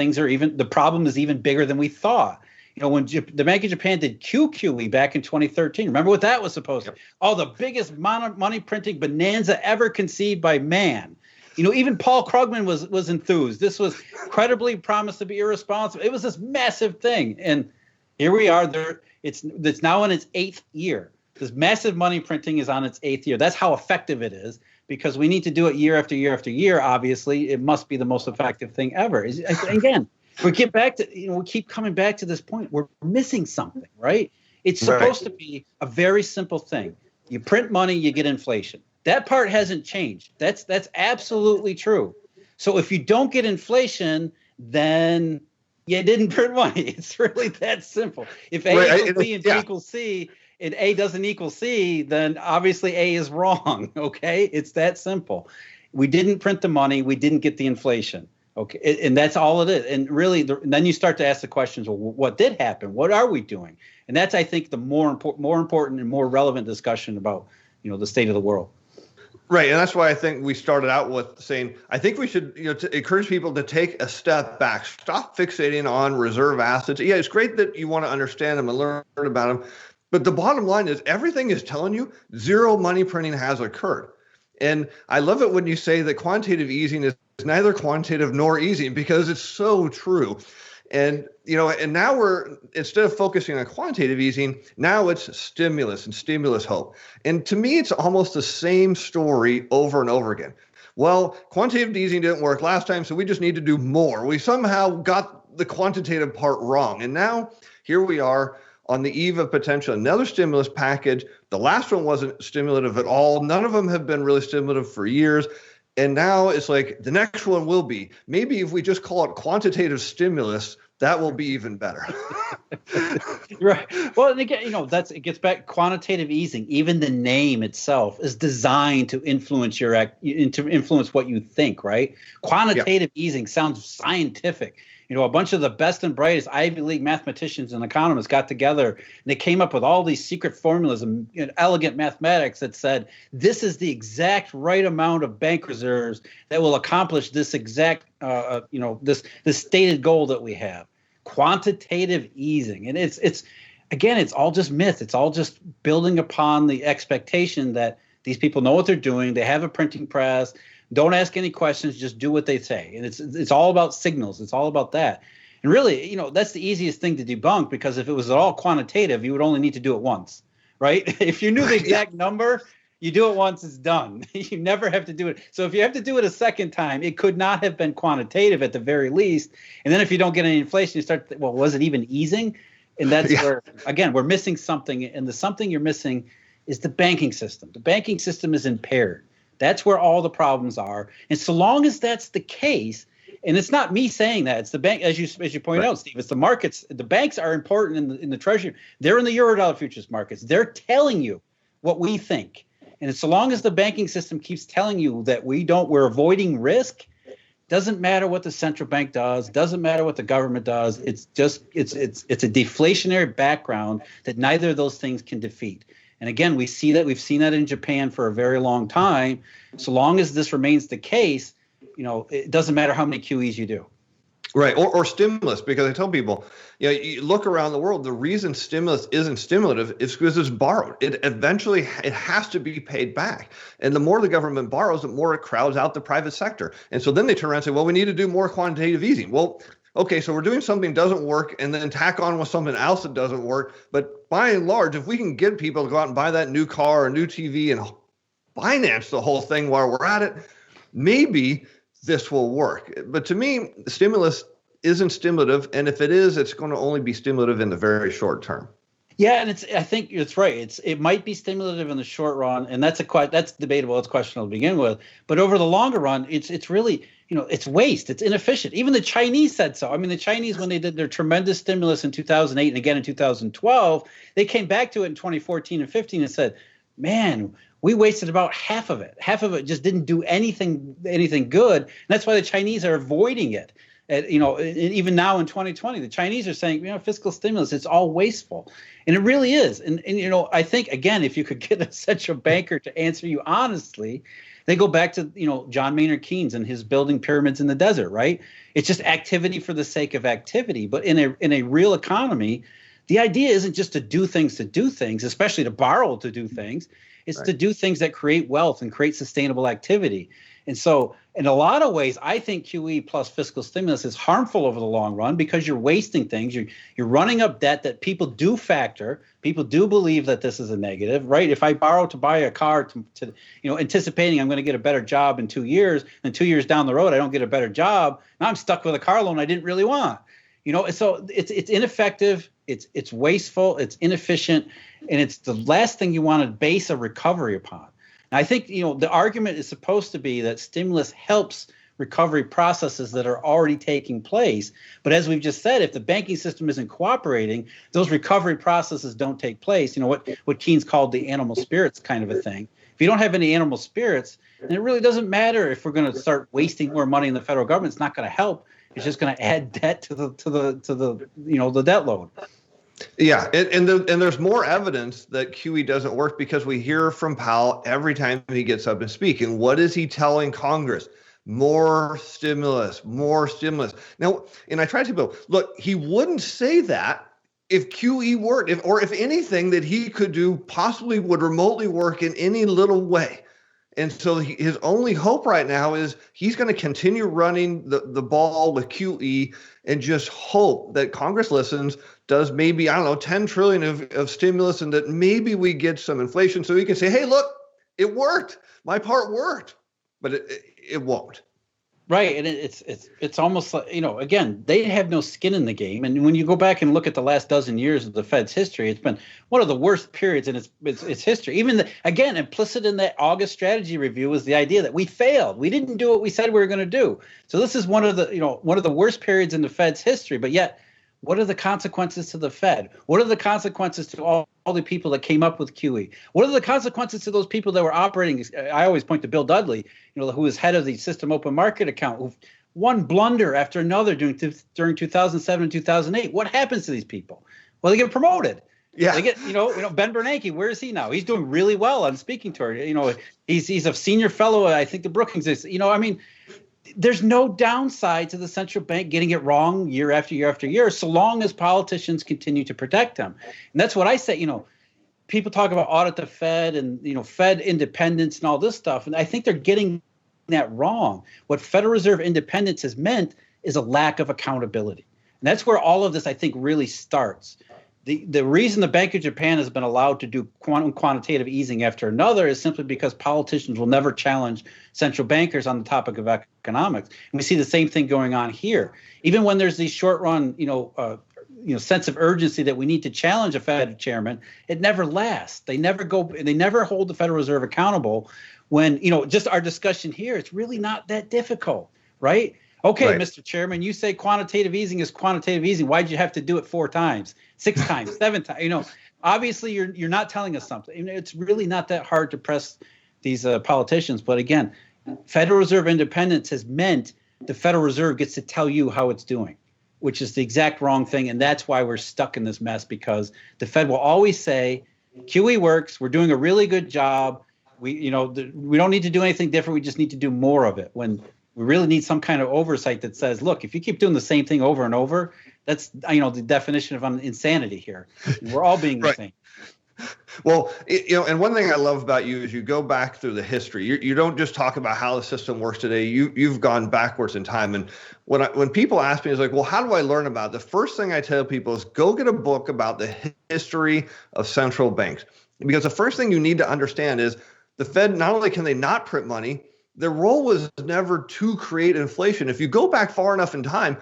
the problem is even bigger than we thought. When the Bank of Japan did QQE back in 2013, remember what that was supposed to be? Oh, the biggest money printing bonanza ever conceived by man. Even Paul Krugman was enthused. This was credibly promised to be irresponsible. It was this massive thing. And here we are. It's now in its 8th year. This massive money printing is on its 8th year. That's how effective it is, because we need to do it year after year after year. Obviously, it must be the most effective thing ever. Again, we keep coming back to this point. We're missing something, right? It's supposed to be a very simple thing. You print money, you get inflation. That part hasn't changed. That's absolutely true. So if you don't get inflation, then you didn't print money. It's really that simple. If A equals B and B equals C, and A doesn't equal C, then obviously A is wrong, okay? It's that simple. We didn't print the money. We didn't get the inflation, okay? And that's all it is. And really, then you start to ask the questions, well, what did happen? What are we doing? And that's, I think, the more important and more relevant discussion about, the state of the world. Right, and that's why I think we started out with saying, I think we should, to encourage people to take a step back, stop fixating on reserve assets. Yeah, it's great that you want to understand them and learn about them. But the bottom line is everything is telling you zero money printing has occurred. And I love it when you say that quantitative easing is neither quantitative nor easing, because it's so true. And, and now we're, instead of focusing on quantitative easing, now it's stimulus and stimulus hope. And to me, it's almost the same story over and over again. Well, quantitative easing didn't work last time, so we just need to do more. We somehow got the quantitative part wrong. And now here we are on the eve of potential another stimulus package. The last one wasn't stimulative at all. None of them have been really stimulative for years. And now it's like the next one will be. Maybe if we just call it quantitative stimulus, that will be even better. Right. Well, and again, it gets back quantitative easing. Even the name itself is designed to influence influence what you think, right? Quantitative easing sounds scientific. A bunch of the best and brightest Ivy League mathematicians and economists got together, and they came up with all these secret formulas and elegant mathematics that said this is the exact right amount of bank reserves that will accomplish this exact, this stated goal that we have. quantitative easing. And it's again, it's all just myth. It's all just building upon the expectation that these people know what they're doing. They have a printing press. Don't ask any questions. Just do what they say. And it's all about signals. It's all about that. And really, that's the easiest thing to debunk, because if it was at all quantitative, you would only need to do it once, right? If you knew the exact number, you do it once, it's done. You never have to do it. So if you have to do it a second time, it could not have been quantitative at the very least. And then if you don't get any inflation, you start, well, was it even easing? And that's where, again, we're missing something. And the something you're missing is the banking system. The banking system is impaired. That's where all the problems are. And so long as that's the case, and it's not me saying that, it's the bank, as you pointed out, Steve, it's the markets. The banks are important in the Treasury. They're in the Eurodollar futures markets. They're telling you what we think. And so long as the banking system keeps telling you that we're avoiding risk, doesn't matter what the central bank does, doesn't matter what the government does. It's just it's a deflationary background that neither of those things can defeat. And again, we've seen that in Japan for a very long time. So long as this remains the case, it doesn't matter how many QEs you do. Right. Or stimulus, because I tell people, you look around the world, the reason stimulus isn't stimulative is because it's borrowed. It has to be paid back. And the more the government borrows, the more it crowds out the private sector. And so then they turn around and say, well, we need to do more quantitative easing. Well, okay, so we're doing something that doesn't work and then tack on with something else that doesn't work. But by and large, if we can get people to go out and buy that new car or new TV and finance the whole thing while we're at it, maybe this will work. But to me, stimulus isn't stimulative. And if it is, it's going to only be stimulative in the very short term. Yeah, and I think it's right. It might be stimulative in the short run, and that's debatable. It's questionable to begin with. But over the longer run, it's really, it's waste. It's inefficient. Even the Chinese said so. I mean, the Chinese, when they did their tremendous stimulus in 2008 and again in 2012, they came back to it in 2014 and 15 and said, man, we wasted about half of it. Half of it just didn't do anything good. And that's why the Chinese are avoiding it. Even now in 2020, the Chinese are saying, fiscal stimulus, it's all wasteful. And it really is. And I think, again, if you could get a central banker to answer you honestly, they go back to, John Maynard Keynes and his building pyramids in the desert, right? It's just activity for the sake of activity. But in a real economy, the idea isn't just to do things, especially to borrow to do things. It's to do things that create wealth and create sustainable activity. And so in a lot of ways, I think QE plus fiscal stimulus is harmful over the long run because you're wasting things. You're running up debt that people do factor. People do believe that this is a negative, right? If I borrow to buy a car to anticipating I'm going to get a better job in 2 years, and 2 years down the road, I don't get a better job. Now I'm stuck with a car loan I didn't really want. So it's ineffective. It's wasteful. It's inefficient. And it's the last thing you want to base a recovery upon. And I think, the argument is supposed to be that stimulus helps recovery processes that are already taking place. But as we've just said, if the banking system isn't cooperating, those recovery processes don't take place. What Keynes called the animal spirits kind of a thing. If you don't have any animal spirits, then it really doesn't matter if we're going to start wasting more money in the federal government. It's not going to help. It's just going to add debt to the debt load. Yeah, and there's more evidence that QE doesn't work because we hear from Powell every time he gets up and speaks. And what is he telling Congress? More stimulus, more stimulus. Now, and I try to tell people, look, he wouldn't say that if QE worked, if anything that he could do possibly would remotely work in any little way. And so his only hope right now is he's going to continue running the ball with QE and just hope that Congress listens, does maybe, 10 trillion of stimulus, and that maybe we get some inflation so he can say, hey, look, it worked. My part worked. But it won't. Right. And it's almost like, again, they have no skin in the game. And when you go back and look at the last dozen years of the Fed's history, it's been one of the worst periods in its history. Even again, implicit in that August strategy review was the idea that we failed. We didn't do what we said we were going to do. So this is one of the worst periods in the Fed's history. But yet, what are the consequences to the Fed? What are the consequences to all the people that came up with QE? What are the consequences to those people that were operating? I always point to Bill Dudley, who was head of the System Open Market account, who one blunder after another during 2007 and 2008. What happens to these people? Well, they get promoted. Yeah. They get, Ben Bernanke, where is he now? He's doing really well on speaking tour. He's a senior fellow, I think, the Brookings is. there's no downside to the central bank getting it wrong year after year after year, so long as politicians continue to protect them. And that's what I say, people talk about audit the Fed and, Fed independence and all this stuff. And I think they're getting that wrong. What Federal Reserve independence has meant is a lack of accountability. And that's where all of this, I think, really starts. The reason the Bank of Japan has been allowed to do quantitative easing after another is simply because politicians will never challenge central bankers on the topic of economics. And we see the same thing going on here. Even when there's these short-run, sense of urgency that we need to challenge a Fed chairman, it never lasts. They never hold the Federal Reserve accountable when, just our discussion here, it's really not that difficult, right? Okay, right. Mr. Chairman, you say quantitative easing is quantitative easing. Why'd you have to do it 4 times, 6 times, 7 times? Obviously you're not telling us something. It's really not that hard to press these politicians. But again, Federal Reserve independence has meant the Federal Reserve gets to tell you how it's doing, which is the exact wrong thing. And that's why we're stuck in this mess, because the Fed will always say, QE works. We're doing a really good job. We don't need to do anything different. We just need to do more of it, when we really need some kind of oversight that says, look, if you keep doing the same thing over and over, that's, the definition of insanity here. We're all being the same. Well, and one thing I love about you is you go back through the history. You don't just talk about how the system works today. You've gone backwards in time. And when people ask me, it's like, well, how do I learn about it? The first thing I tell people is go get a book about the history of central banks. Because the first thing you need to understand is the Fed, not only can they not print money, their role was never to create inflation. If you go back far enough in time,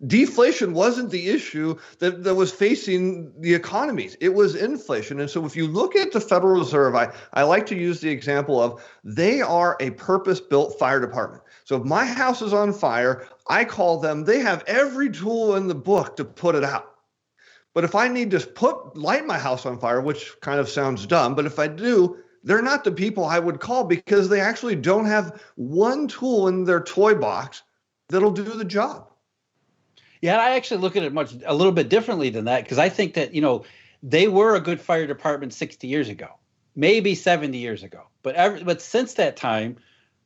deflation wasn't the issue that was facing the economies. It was inflation. And so if you look at the Federal Reserve, I like to use the example of they are a purpose-built fire department. So if my house is on fire, I call them. They have every tool in the book to put it out. But if I need to light my house on fire, which kind of sounds dumb, but if I do, they're not the people I would call, because they actually don't have one tool in their toy box that'll do the job. Yeah, I actually look at it a little bit differently than that, because I think that, they were a good fire department 60 years ago, maybe 70 years ago. But since that time,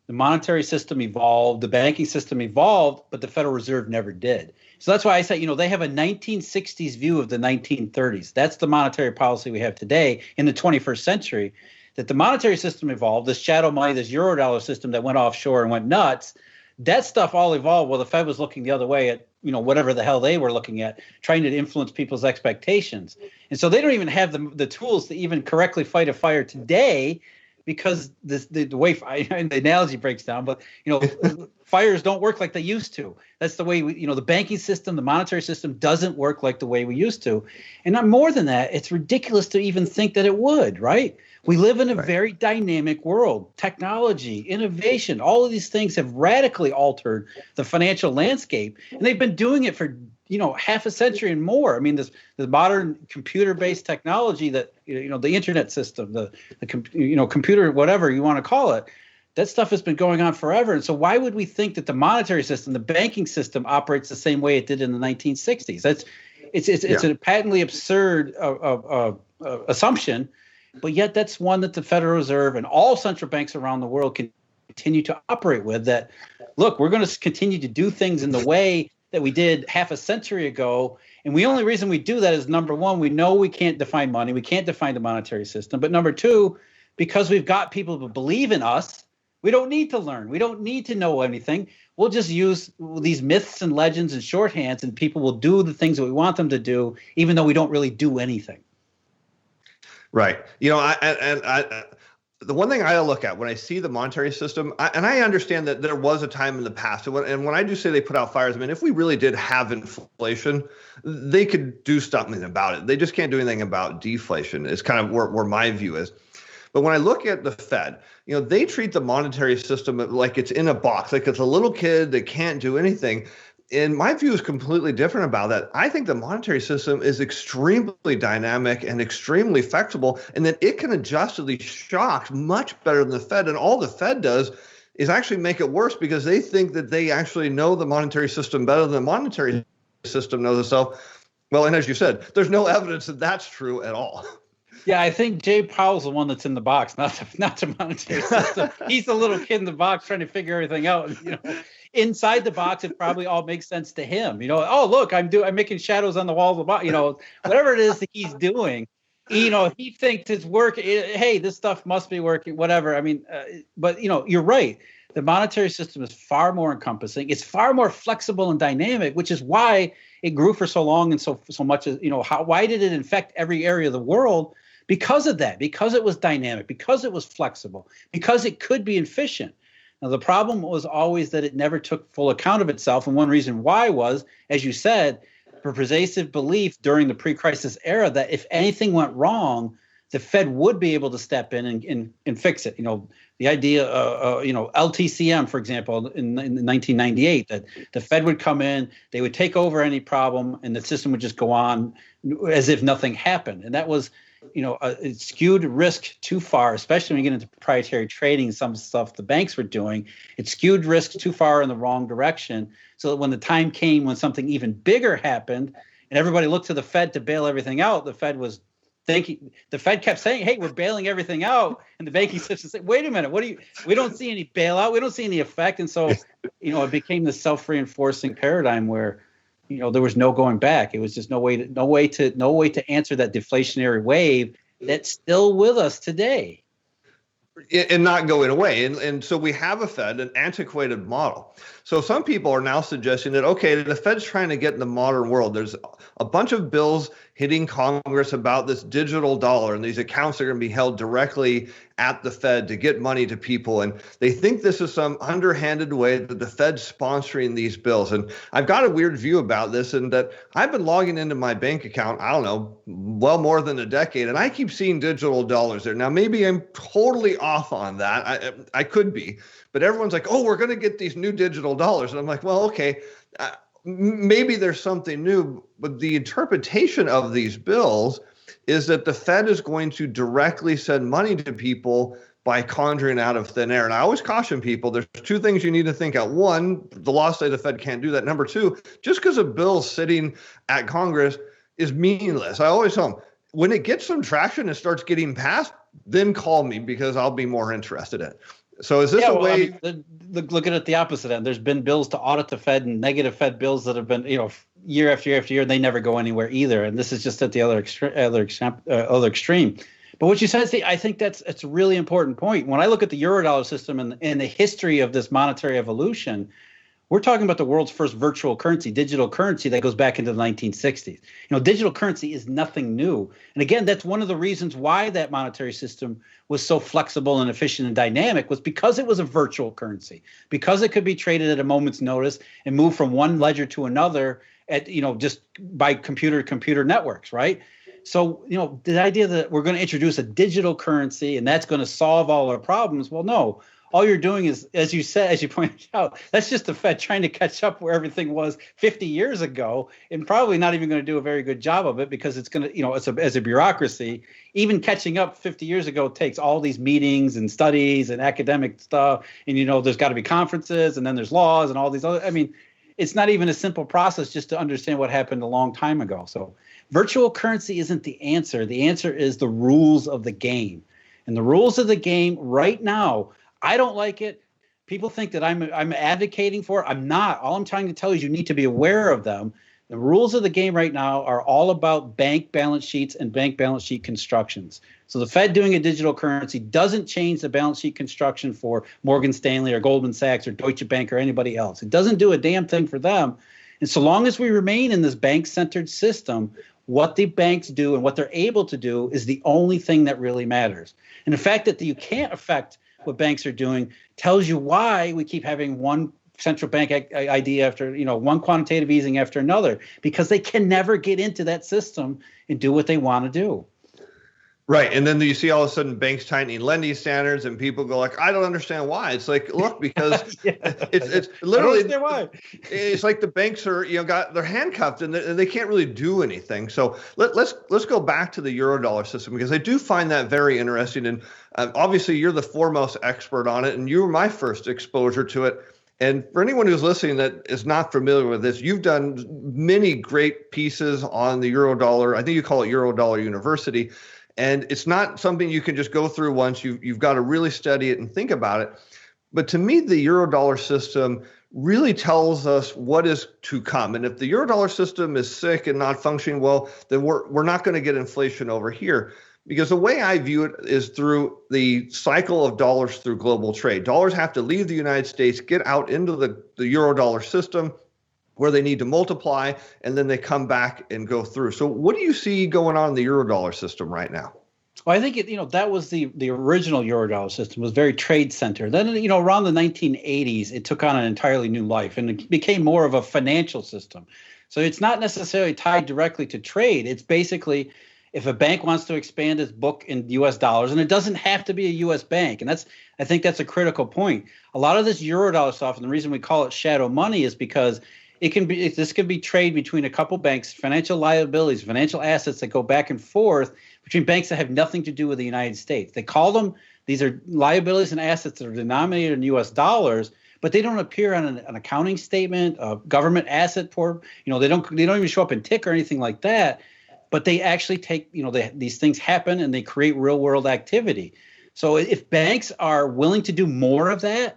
the monetary system evolved, the banking system evolved, but the Federal Reserve never did. So that's why I say, they have a 1960s view of the 1930s. That's the monetary policy we have today in the 21st century. That the monetary system evolved, this shadow money, this Eurodollar system that went offshore and went nuts, that stuff all evolved while the Fed was looking the other way at, whatever the hell they were looking at, trying to influence people's expectations. And so they don't even have the tools to even correctly fight a fire today, because the way the analogy breaks down, but fires don't work like they used to. That's the way the banking system, the monetary system doesn't work like the way we used to. And not more than that, it's ridiculous to even think that it would, right? We live in a very dynamic world. Technology, innovation, all of these things have radically altered the financial landscape, and they've been doing it for half a century and more. I mean, the modern computer-based technology that the internet system, the computer, whatever you want to call it, that stuff has been going on forever. And so why would we think that the monetary system, the banking system, operates the same way it did in the 1960s? It's a patently absurd assumption. But yet that's one that the Federal Reserve and all central banks around the world can continue to operate with, that, look, we're going to continue to do things in the way that we did half a century ago. And the only reason we do that is, number one, we know we can't define money. We can't define the monetary system. But number two, because we've got people who believe in us, we don't need to learn. We don't need to know anything. We'll just use these myths and legends and shorthands, and people will do the things that we want them to do, even though we don't really do anything. Right. The one thing I look at when I see the monetary system, and I understand that there was a time in the past, and when I do say they put out fires, I mean, if we really did have inflation, they could do something about it. They just can't do anything about deflation. It's kind of where my view is. But when I look at the Fed, they treat the monetary system like it's in a box, like it's a little kid that can't do anything. And my view is completely different about that. I think the monetary system is extremely dynamic and extremely flexible, and that it can adjust to these shocks much better than the Fed. And all the Fed does is actually make it worse, because they think that they actually know the monetary system better than the monetary system knows itself. Well, and as you said, there's no evidence that that's true at all. Yeah, I think Jay Powell's the one that's in the box, not the monetary system. He's the little kid in the box trying to figure everything out. Inside the box, it probably all makes sense to him. Oh, look, I'm making shadows on the walls of the box. Whatever it is that he's doing. He thinks it's working. Hey, this stuff must be working. Whatever. I mean, but you're right. The monetary system is far more encompassing. It's far more flexible and dynamic, which is why it grew for so long and so much. Why did it infect every area of the world? Because of that, because it was dynamic, because it was flexible, because it could be efficient. Now, the problem was always that it never took full account of itself. And one reason why was, as you said, for pervasive belief during the pre-crisis era that if anything went wrong, the Fed would be able to step in and fix it. The idea, LTCM, for example, in 1998, that the Fed would come in, they would take over any problem, and the system would just go on as if nothing happened. And that was, it skewed risk too far, especially when you get into proprietary trading, some stuff the banks were doing. It skewed risk too far in the wrong direction, so that when the time came when something even bigger happened, and everybody looked to the Fed to bail everything out, the Fed kept saying, hey, we're bailing everything out. And the banking system said, wait a minute, we don't see any bailout. We don't see any effect. And so, it became this self-reinforcing paradigm where, there was no going back. It was just no way to answer that deflationary wave that's still with us today. And not going away. And so we have a Fed, an antiquated model. So some people are now suggesting that, okay, the Fed's trying to get in the modern world. There's a bunch of bills hitting Congress about this digital dollar, and these accounts are going to be held directly at the Fed to get money to people. And they think this is some underhanded way that the Fed's sponsoring these bills. And I've got a weird view about this, in that I've been logging into my bank account, I don't know, well more than a decade, and I keep seeing digital dollars there. Now, maybe I'm totally off on that. I could be. But everyone's like, oh, we're going to get these new digital dollars. And I'm like, well, okay, maybe there's something new. But the interpretation of these bills is that the Fed is going to directly send money to people by conjuring out of thin air. And I always caution people, there's two things you need to think out. One, the laws say the Fed can't do that. Number two, just because a bill's sitting at Congress is meaningless. I always tell them, when it gets some traction and starts getting passed, then call me, because I'll be more interested in it. So is this a way? Look at it the opposite end. There's been bills to audit the Fed and negative Fed bills that have been, year after year after year, and they never go anywhere either. And this is just at the other extreme. But what you said, I think that's a really important point. When I look at the Eurodollar system and the history of this monetary evolution, we're talking about the world's first virtual currency, digital currency, that goes back into the 1960s. Digital currency is nothing new. And again, that's one of the reasons why that monetary system was so flexible and efficient and dynamic, was because it was a virtual currency, because it could be traded at a moment's notice and move from one ledger to another at, just by computer to computer networks, right? So, the idea that we're going to introduce a digital currency and that's going to solve all our problems, well, no. All you're doing is, as you pointed out, that's just the Fed trying to catch up where everything was 50 years ago, and probably not even going to do a very good job of it, because it's going to, as a bureaucracy, even catching up 50 years ago takes all these meetings and studies and academic stuff. And, there's got to be conferences, and then there's laws and all these other, it's not even a simple process just to understand what happened a long time ago. So virtual currency isn't the answer. The answer is the rules of the game. And the rules of the game right now, I don't like it. People think that I'm advocating for it. I'm not. All I'm trying to tell you is you need to be aware of them. The rules of the game right now are all about bank balance sheets and bank balance sheet constructions. So the Fed doing a digital currency doesn't change the balance sheet construction for Morgan Stanley or Goldman Sachs or Deutsche Bank or anybody else. It doesn't do a damn thing for them. And so long as we remain in this bank-centered system, what the banks do and what they're able to do is the only thing that really matters. And the fact that you can't affect what banks are doing tells you why we keep having one central bank idea after, one quantitative easing after another, because they can never get into that system and do what they want to do. Right. And then you see all of a sudden banks tightening lending standards, and people go like, I don't understand why. It's like, look, because it's literally, why. It's like the banks are, they're handcuffed and they can't really do anything. So let's go back to the Eurodollar system, because I do find that very interesting. And obviously you're the foremost expert on it, and you were my first exposure to it. And for anyone who's listening that is not familiar with this, you've done many great pieces on the Eurodollar. I think you call it Eurodollar University. And it's not something you can just go through once. You've got to really study it and think about it. But to me, the Eurodollar system really tells us what is to come. And if the Eurodollar system is sick and not functioning well, then we're not going to get inflation over here. Because the way I view it is through the cycle of dollars through global trade. Dollars have to leave the United States, get out into the Eurodollar system where they need to multiply, and then they come back and go through. So what do you see going on in the Eurodollar system right now? Well, I think that was the original Eurodollar system, was very trade centered. Then, around the 1980s, it took on an entirely new life and it became more of a financial system. So it's not necessarily tied directly to trade. It's basically, if a bank wants to expand its book in U.S. dollars, and it doesn't have to be a U.S. bank, and I think that's a critical point. A lot of this Eurodollar stuff, and the reason we call it shadow money is because this can be trade between a couple banks, financial liabilities, financial assets that go back and forth between banks that have nothing to do with the United States. They call them, these are liabilities and assets that are denominated in U.S. dollars, but they don't appear on an accounting statement, a government asset port. They don't even show up in TIC or anything like that. But they actually take, these things happen and they create real world activity. So if banks are willing to do more of that,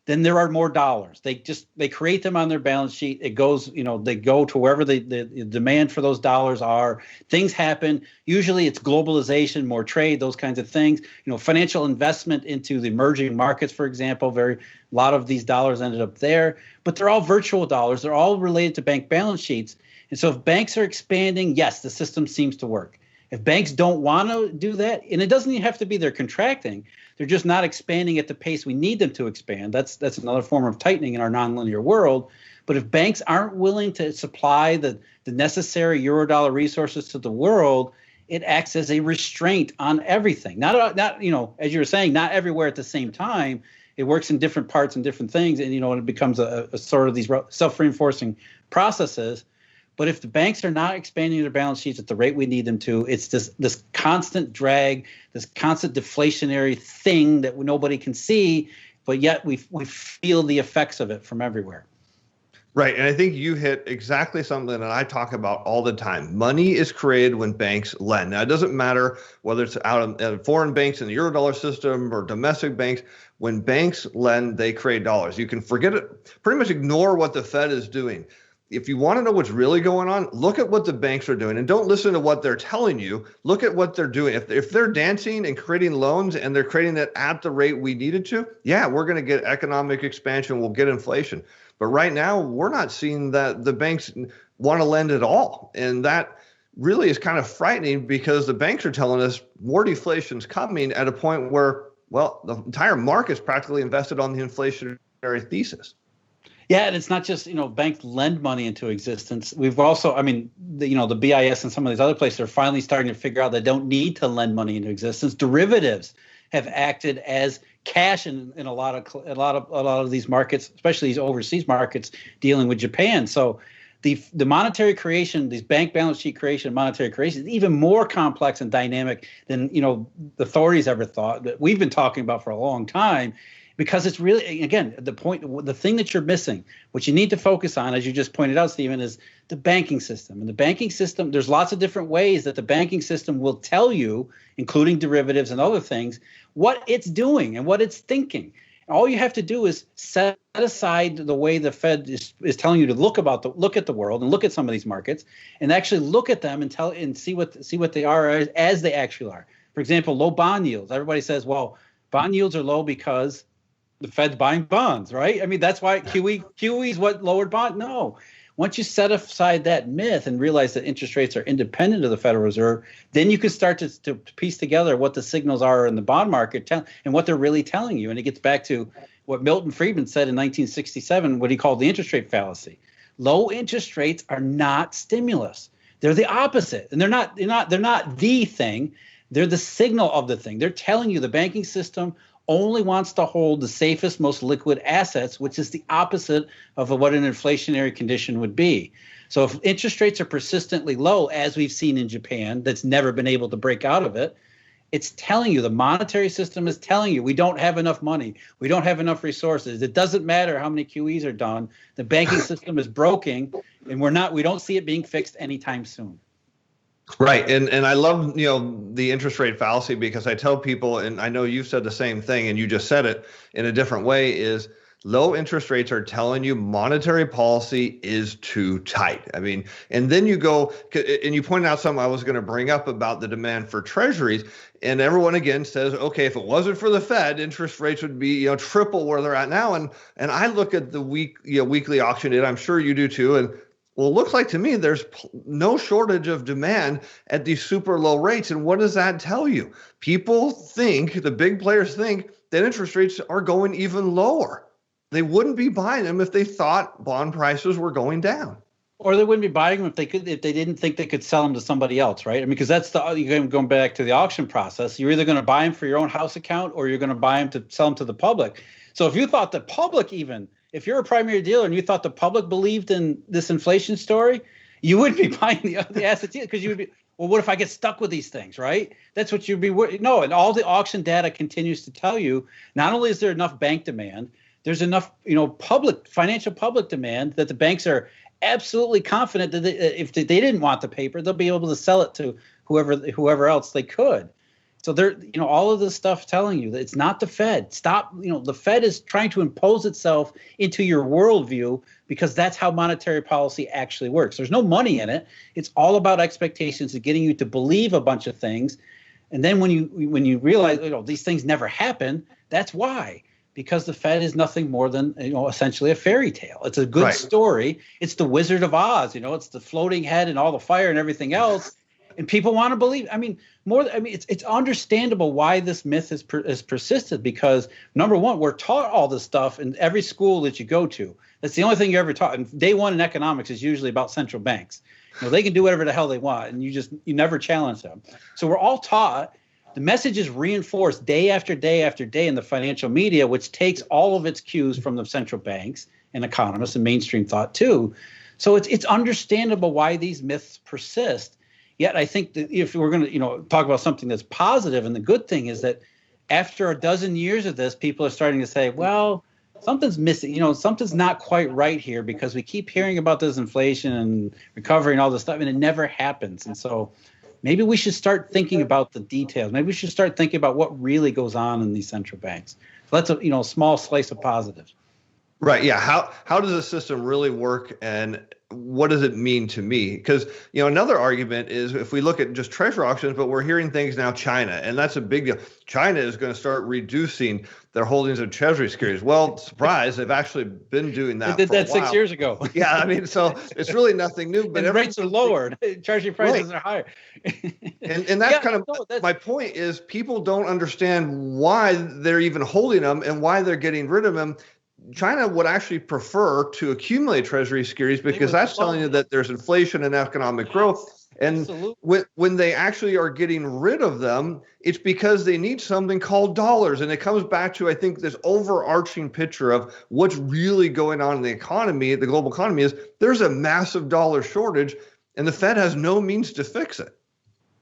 then there are more dollars. They create them on their balance sheet. It goes, they go to wherever the demand for those dollars are. Things happen. Usually it's globalization, more trade, those kinds of things. Financial investment into the emerging markets, for example, a lot of these dollars ended up there. But they're all virtual dollars. They're all related to bank balance sheets. And so if banks are expanding, yes, the system seems to work. If banks don't want to do that, and it doesn't even have to be they're contracting, they're just not expanding at the pace we need them to expand. That's another form of tightening in our nonlinear world. But if banks aren't willing to supply the necessary Eurodollar resources to the world, it acts as a restraint on everything. Not as you were saying, not everywhere at the same time. It works in different parts and different things, and it becomes a sort of these self-reinforcing processes. But if the banks are not expanding their balance sheets at the rate we need them to, it's this constant drag, this constant deflationary thing that nobody can see, but yet we feel the effects of it from everywhere. Right. And I think you hit exactly something that I talk about all the time. Money is created when banks lend. Now, it doesn't matter whether it's out of foreign banks in the Eurodollar system or domestic banks. When banks lend, they create dollars. You can forget it, pretty much ignore what the Fed is doing. If you want to know what's really going on, look at what the banks are doing and don't listen to what they're telling you. Look at what they're doing. If they're dancing and creating loans and they're creating it at the rate we needed to, yeah, we're going to get economic expansion. We'll get inflation. But right now, we're not seeing that the banks want to lend at all. And that really is kind of frightening because the banks are telling us more deflation is coming at a point where, well, the entire market's practically invested on the inflationary thesis. Yeah, and it's not just, banks lend money into existence. We've also, the BIS and some of these other places are finally starting to figure out they don't need to lend money into existence. Derivatives have acted as cash in a lot of these markets, especially these overseas markets dealing with Japan. So the monetary creation, these bank balance sheet creation, monetary creation is even more complex and dynamic than, the authorities ever thought, that we've been talking about for a long time. Because it's really, again, the thing that you're missing, what you need to focus on, as you just pointed out, Steven, is the banking system. And the banking system, there's lots of different ways that the banking system will tell you, including derivatives and other things, what it's doing and what it's thinking. All you have to do is set aside the way the Fed is telling you to look at the world and look at some of these markets and actually look at them and see what they are as they actually are. For example, low bond yields. Everybody says, well, bond yields are low because the Fed's buying bonds, right? That's why QE is what lowered bond. No. Once you set aside that myth and realize that interest rates are independent of the Federal Reserve, then you can start to piece together what the signals are in the bond market and what they're really telling you. And it gets back to what Milton Friedman said in 1967, what he called the interest rate fallacy. Low interest rates are not stimulus. They're the opposite. And they're not the thing. They're the signal of the thing. They're telling you the banking system only wants to hold the safest, most liquid assets, which is the opposite of what an inflationary condition would be. So if interest rates are persistently low, as we've seen in Japan, that's never been able to break out of it, it's telling you, the monetary system is telling you, we don't have enough money. We don't have enough resources. It doesn't matter how many QEs are done. The banking system is broken, and we don't see it being fixed anytime soon. Right. And I love, the interest rate fallacy, because I tell people, and I know you've said the same thing and you just said it in a different way, is low interest rates are telling you monetary policy is too tight. I mean, and then you go and you pointed out something I was going to bring up about the demand for treasuries. And everyone again says, okay, if it wasn't for the Fed, interest rates would be, triple where they're at now. And I look at the weekly auction data, I'm sure you do too. And well, it looks like to me there's no shortage of demand at these super low rates. And what does that tell you? People think, the big players think, that interest rates are going even lower. They wouldn't be buying them if they thought bond prices were going down. Or they wouldn't be buying them if they didn't think they could sell them to somebody else, right? I mean, because that's going back to the auction process. You're either going to buy them for your own house account, or you're going to buy them to sell them to the public. So if you thought the public, even if you're a primary dealer and you thought the public believed in this inflation story, you wouldn't be buying the assets either, because you would be, well, what if I get stuck with these things, right? That's what you'd be worried. No, and all the auction data continues to tell you, not only is there enough bank demand, there's enough, financial public demand that the banks are absolutely confident that if they didn't want the paper, they'll be able to sell it to whoever else they could. So they're, all of this stuff telling you that it's not the Fed. Stop, the Fed is trying to impose itself into your worldview, because that's how monetary policy actually works. There's no money in it. It's all about expectations and getting you to believe a bunch of things. And then when you realize, these things never happen, that's why. Because the Fed is nothing more than, essentially a fairy tale. It's a good story. It's the Wizard of Oz, it's the floating head and all the fire and everything else. And people want to believe. It's understandable why this myth has persisted, because number one, we're taught all this stuff in every school that you go to. That's the only thing you're ever taught. And day one in economics is usually about central banks. They can do whatever the hell they want, and you never challenge them. So we're all taught. The message is reinforced day after day after day in the financial media, which takes all of its cues from the central banks and economists and mainstream thought too. So it's understandable why these myths persist. Yet I think that if we're going to talk about something that's positive, and the good thing is that after a dozen years of this, people are starting to say, well, something's missing. Something's not quite right here, because we keep hearing about this inflation and recovery and all this stuff, and it never happens. And so maybe we should start thinking about the details. Maybe we should start thinking about what really goes on in these central banks. So that's a small slice of positives. Right. Yeah. How does the system really work, and what does it mean to me? Because, another argument is, if we look at just treasury auctions, but we're hearing things now, China, and that's a big deal. China is going to start reducing their holdings of treasury securities. Well, surprise, they've actually been doing that. They did that 6 years ago. Yeah. So it's really nothing new, but rates are lowered. Treasury prices are higher. and that's my point is, people don't understand why they're even holding them and why they're getting rid of them. China would actually prefer to accumulate treasury securities, because that's telling you that there's inflation and economic growth. And when they actually are getting rid of them, it's because they need something called dollars. And it comes back to, I think, this overarching picture of what's really going on in the economy, the global economy, is there's a massive dollar shortage, and the Fed has no means to fix it.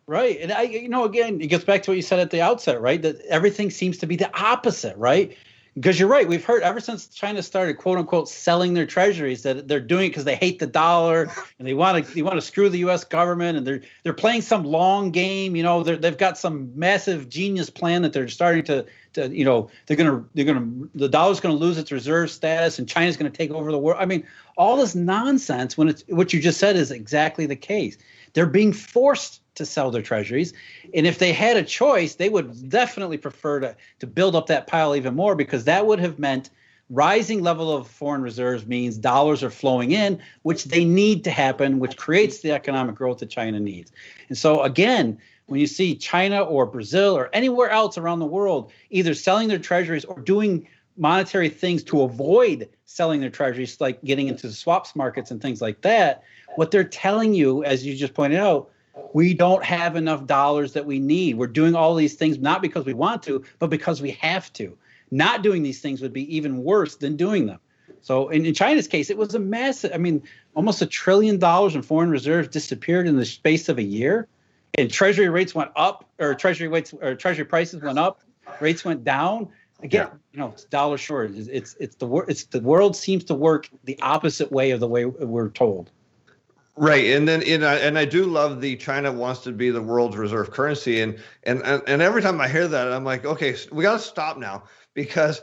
Right. And again, it gets back to what you said at the outset, right? That everything seems to be the opposite, right? Because you're right. We've heard ever since China started, quote unquote, selling their treasuries, that they're doing it because they hate the dollar and they want to screw the U.S. government, and they're playing some long game. They've got some massive genius plan that they're starting to the dollar's going to lose its reserve status, and China's going to take over the world. I mean, all this nonsense, when it's what you just said is exactly the case. They're being forced to sell their treasuries. And if they had a choice, they would definitely prefer to build up that pile even more, because that would have meant rising level of foreign reserves means dollars are flowing in, which they need to happen, which creates the economic growth that China needs. And so again, when you see China or Brazil or anywhere else around the world either selling their treasuries or doing monetary things to avoid selling their treasuries, like getting into the swaps markets and things like that, what they're telling you, as you just pointed out, we don't have enough dollars that we need. We're doing all these things not because we want to, but because we have to. Not doing these things would be even worse than doing them. So in China's case, it was a massive, almost $1 trillion in foreign reserves disappeared in the space of a year. And treasury rates went up, or treasury prices went up, rates went down. Again, it's dollar shortage. It's the world seems to work the opposite way of the way we're told. Right, and then and I do love the China wants to be the world's reserve currency, and every time I hear that, I'm like, okay, we got to stop now, because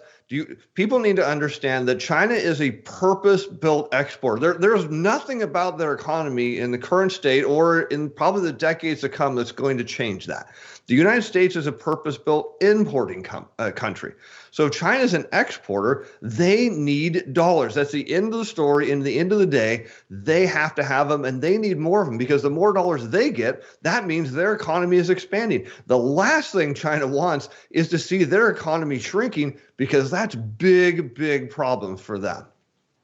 people need to understand that China is a purpose-built exporter. There's nothing about their economy in the current state or in probably the decades to come that's going to change that. The United States is a purpose-built importing country. So if China is an exporter, they need dollars. That's the end of the story. In the end of the day, they have to have them, and they need more of them, because the more dollars they get, that means their economy is expanding. The last thing China wants is to see their economy shrinking, because that's big problem for them.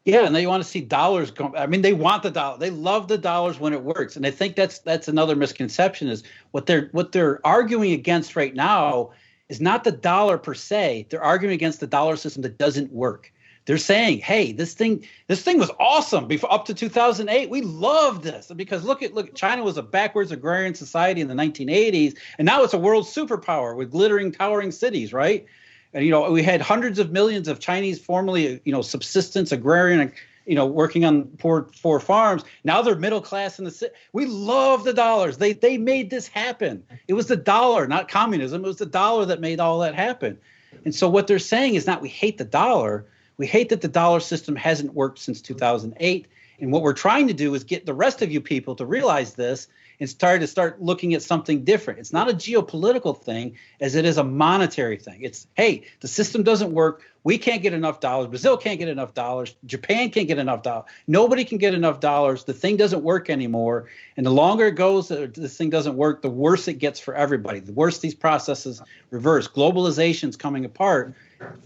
Yeah, and they want to see dollars come. I mean, they want the dollar. They love the dollars when it works, and I think that's another misconception, is what they're arguing against right now is not the dollar per se. They're arguing against the dollar system that doesn't work. They're saying, hey, this thing was awesome before, up to 2008. We loved this, because look at China was a backwards agrarian society in the 1980s, and now it's a world superpower with glittering, towering cities, right? And, we had hundreds of millions of Chinese formerly, subsistence agrarian, working on poor farms. Now they're middle class in the city. We love the dollars. They made this happen. It was the dollar, not communism. It was the dollar that made all that happen. And so what they're saying is not we hate the dollar. We hate that the dollar system hasn't worked since 2008. And what we're trying to do is get the rest of you people to realize this and start looking at something different. It's not a geopolitical thing as it is a monetary thing. It's, hey, the system doesn't work. We can't get enough dollars. Brazil can't get enough dollars. Japan can't get enough dollars. Nobody can get enough dollars. The thing doesn't work anymore. And the longer it goes, this thing doesn't work, the worse it gets for everybody. The worse these processes reverse. Globalization's coming apart.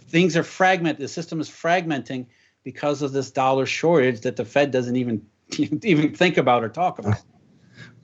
Things are fragmented. The system is fragmenting because of this dollar shortage that the Fed doesn't even think about or talk about.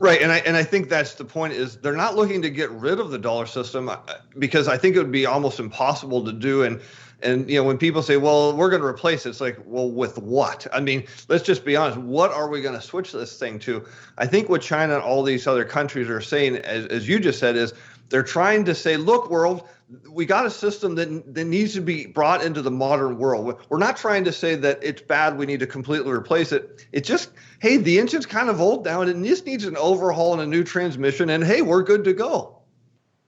Right, and I think that's the point, is they're not looking to get rid of the dollar system, because I think it would be almost impossible to do. And when people say, well, we're going to replace it, it's like, well, with what? I mean, let's just be honest. What are we going to switch this thing to? I think what China and all these other countries are saying, as you just said, is they're trying to say, look, world, we got a system that needs to be brought into the modern world. We're not trying to say that it's bad, we need to completely replace it. It's just, hey, the engine's kind of old now, and it just needs an overhaul and a new transmission, and hey, we're good to go.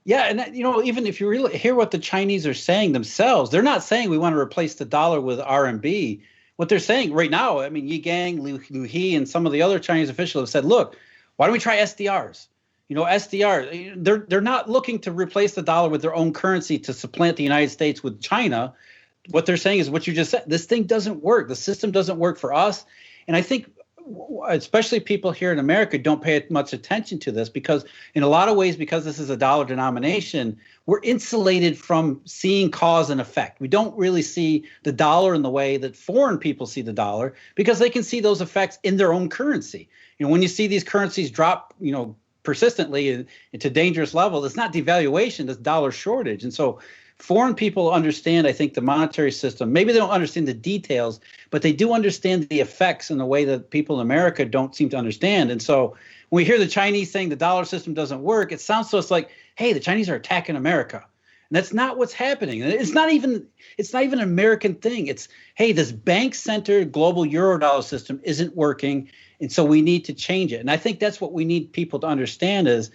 Yeah, and even if you really hear what the Chinese are saying themselves, they're not saying we want to replace the dollar with RMB. What they're saying right now, I mean, Yi Gang, Liu He, and some of the other Chinese officials have said, look, why don't we try SDRs? SDR, they're not looking to replace the dollar with their own currency to supplant the United States with China. What they're saying is what you just said. This thing doesn't work. The system doesn't work for us. And I think especially people here in America don't pay much attention to this, because in a lot of ways, because this is a dollar denomination, we're insulated from seeing cause and effect. We don't really see the dollar in the way that foreign people see the dollar, because they can see those effects in their own currency. When you see these currencies drop, persistently into dangerous level, it's not devaluation, it's dollar shortage. And so foreign people understand, I think, the monetary system. Maybe they don't understand the details, but they do understand the effects in a way that people in America don't seem to understand. And so when we hear the Chinese saying the dollar system doesn't work, it sounds to us like, hey, the Chinese are attacking America. And that's not what's happening. It's not even an American thing. It's, hey, this bank-centered global Eurodollar system isn't working, and so we need to change it. And I think that's what we need people to understand, is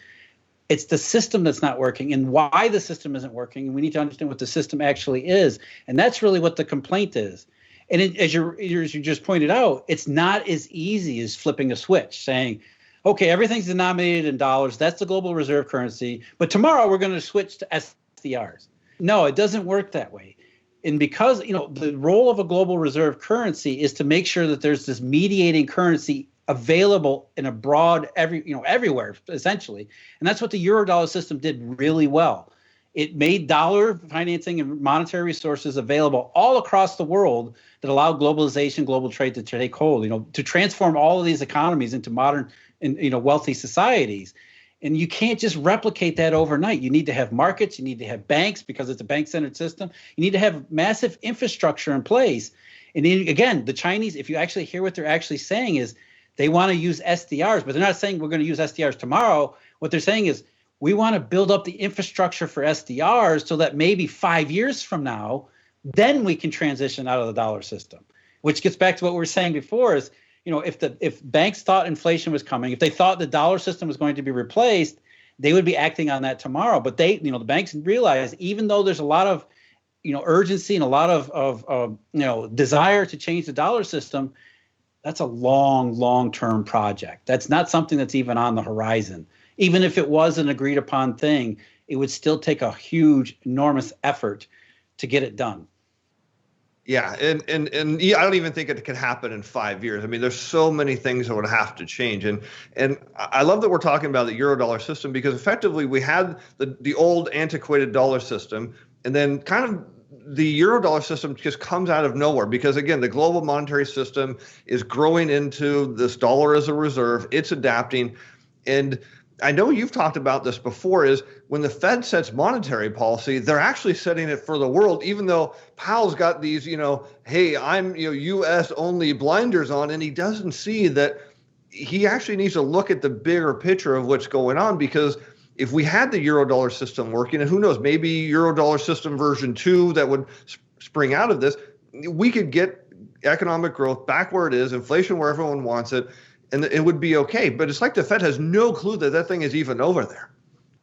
it's the system that's not working and why the system isn't working. And we need to understand what the system actually is. And that's really what the complaint is. And as you just pointed out, it's not as easy as flipping a switch, saying, okay, everything's denominated in dollars. That's the global reserve currency. But tomorrow we're going to switch to SDRs. No, it doesn't work that way. And because, the role of a global reserve currency is to make sure that there's this mediating currency available in a broad, everywhere, essentially. And that's what the Eurodollar system did really well. It made dollar financing and monetary resources available all across the world that allowed globalization, global trade to take hold, to transform all of these economies into modern and, wealthy societies. And you can't just replicate that overnight. You need to have markets. You need to have banks, because it's a bank-centered system. You need to have massive infrastructure in place. And then, again, the Chinese, if you actually hear what they're actually saying, is they want to use SDRs, but they're not saying we're going to use SDRs tomorrow. What they're saying is we want to build up the infrastructure for SDRs so that maybe 5 years from now, then we can transition out of the dollar system, which gets back to what we were saying before, is, if banks thought inflation was coming, if they thought the dollar system was going to be replaced, they would be acting on that tomorrow. But the banks realize, even though there's a lot of urgency and a lot of desire to change the dollar system, that's a long-term project. That's not something that's even on the horizon. Even if it was an agreed upon thing, it would still take a huge, enormous effort to get it done. Yeah, and I don't even think it could happen in 5 years. I mean, there's so many things that would have to change. And I love that we're talking about the Eurodollar system, because effectively we had the old antiquated dollar system, and then kind of the Eurodollar system just comes out of nowhere, because again, the global monetary system is growing into this dollar as a reserve. It's adapting. And I know you've talked about this before, is when the Fed sets monetary policy, they're actually setting it for the world, even though Powell's got these, hey, I'm, U.S. only blinders on, and he doesn't see that he actually needs to look at the bigger picture of what's going on. Because if we had the Eurodollar system working, and who knows, maybe Eurodollar system version 2 that would spring out of this, we could get economic growth back where it is, inflation where everyone wants it, and it would be okay. But it's like the Fed has no clue that thing is even over there.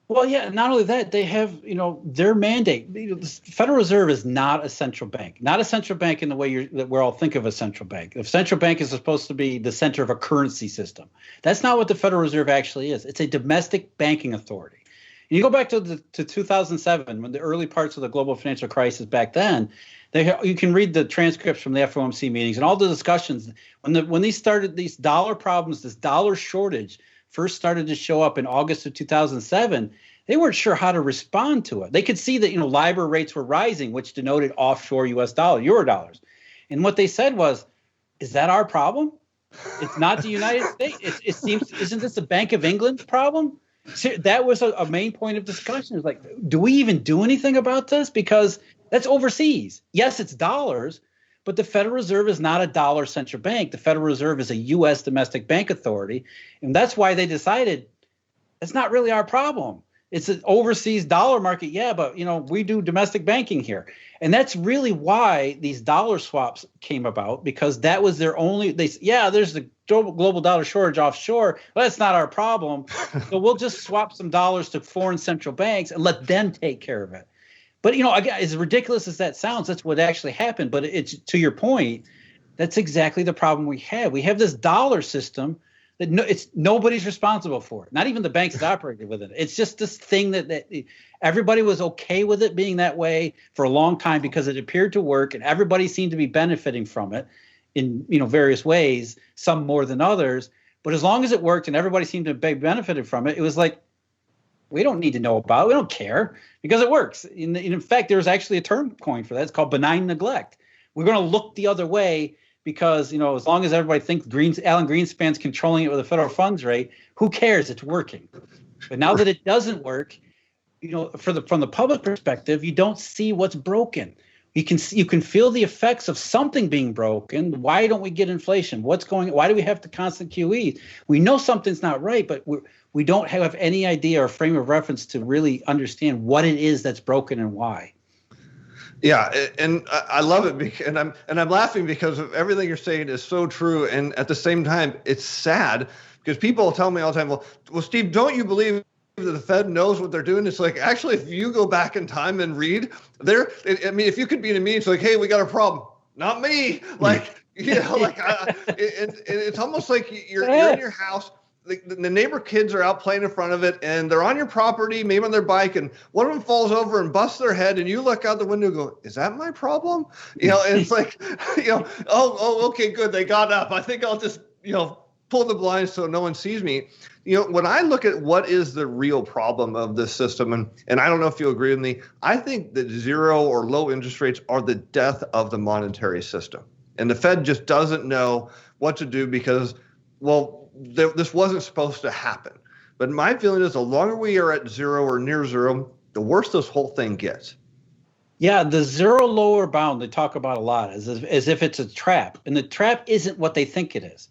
Well, yeah, not only that, they have, their mandate. The Federal Reserve is not a central bank, not a central bank in the way that we all think of a central bank. The central bank is supposed to be the center of a currency system. That's not what the Federal Reserve actually is. It's a domestic banking authority. And you go back to 2007, when the early parts of the global financial crisis back then, you can read the transcripts from the FOMC meetings and all the discussions. When these dollar problems, this dollar shortage first started to show up in August of 2007, they weren't sure how to respond to it. They could see that, LIBOR rates were rising, which denoted offshore U.S. dollar, Eurodollars. And what they said was, is that our problem? It's not the United States. It seems, isn't this the Bank of England's problem? So that was a main point of discussion. It's like, do we even do anything about this? Because that's overseas. Yes, it's dollars, but the Federal Reserve is not a dollar central bank. The Federal Reserve is a U.S. domestic bank authority. And that's why they decided it's not really our problem. It's an overseas dollar market. Yeah, but, we do domestic banking here. And that's really why these dollar swaps came about, because that was their only, there's the global dollar shortage offshore. Well, that's not our problem. So we'll just swap some dollars to foreign central banks and let them take care of it. But, again, as ridiculous as that sounds, that's what actually happened. But it's, to your point, that's exactly the problem we have. We have this dollar system that nobody's responsible for it. Not even the banks that operated with it. It's just this thing that everybody was okay with it being that way for a long time because it appeared to work, and everybody seemed to be benefiting from it in various ways, some more than others. But as long as it worked and everybody seemed to be benefited from it, it was like, we don't need to know about it. We don't care because it works. In fact, there's actually a term coined for that. It's called benign neglect. We're going to look the other way because, as long as everybody thinks Alan Greenspan's controlling it with a federal funds rate, who cares? It's working. But now that it doesn't work, from the public perspective, you don't see what's broken. You can feel the effects of something being broken. Why don't we get inflation? Why do we have the constant QE? We know something's not right, but we don't have any idea or frame of reference to really understand what it is that's broken and why. Yeah, and I love it, and I'm laughing because of everything you're saying is so true, and at the same time, it's sad because people tell me all the time, well, Steve, don't you believe that the Fed knows what they're doing? It's like, actually, if you go back in time and read, if you could be in a meeting, it's like, hey, we got a problem. Not me. Like, it's almost like you're in your house. The neighbor kids are out playing in front of it, and they're on your property, maybe on their bike, and one of them falls over and busts their head, and you look out the window and go, is that my problem? And it's like, oh, okay, good. They got up. I think I'll just, pull the blinds so no one sees me. When I look at what is the real problem of this system, and I don't know if you agree with me, I think that zero or low interest rates are the death of the monetary system. And the Fed just doesn't know what to do because, this wasn't supposed to happen. But my feeling is the longer we are at zero or near zero, the worse this whole thing gets. Yeah, the zero lower bound they talk about a lot as if it's a trap. And the trap isn't what they think it is.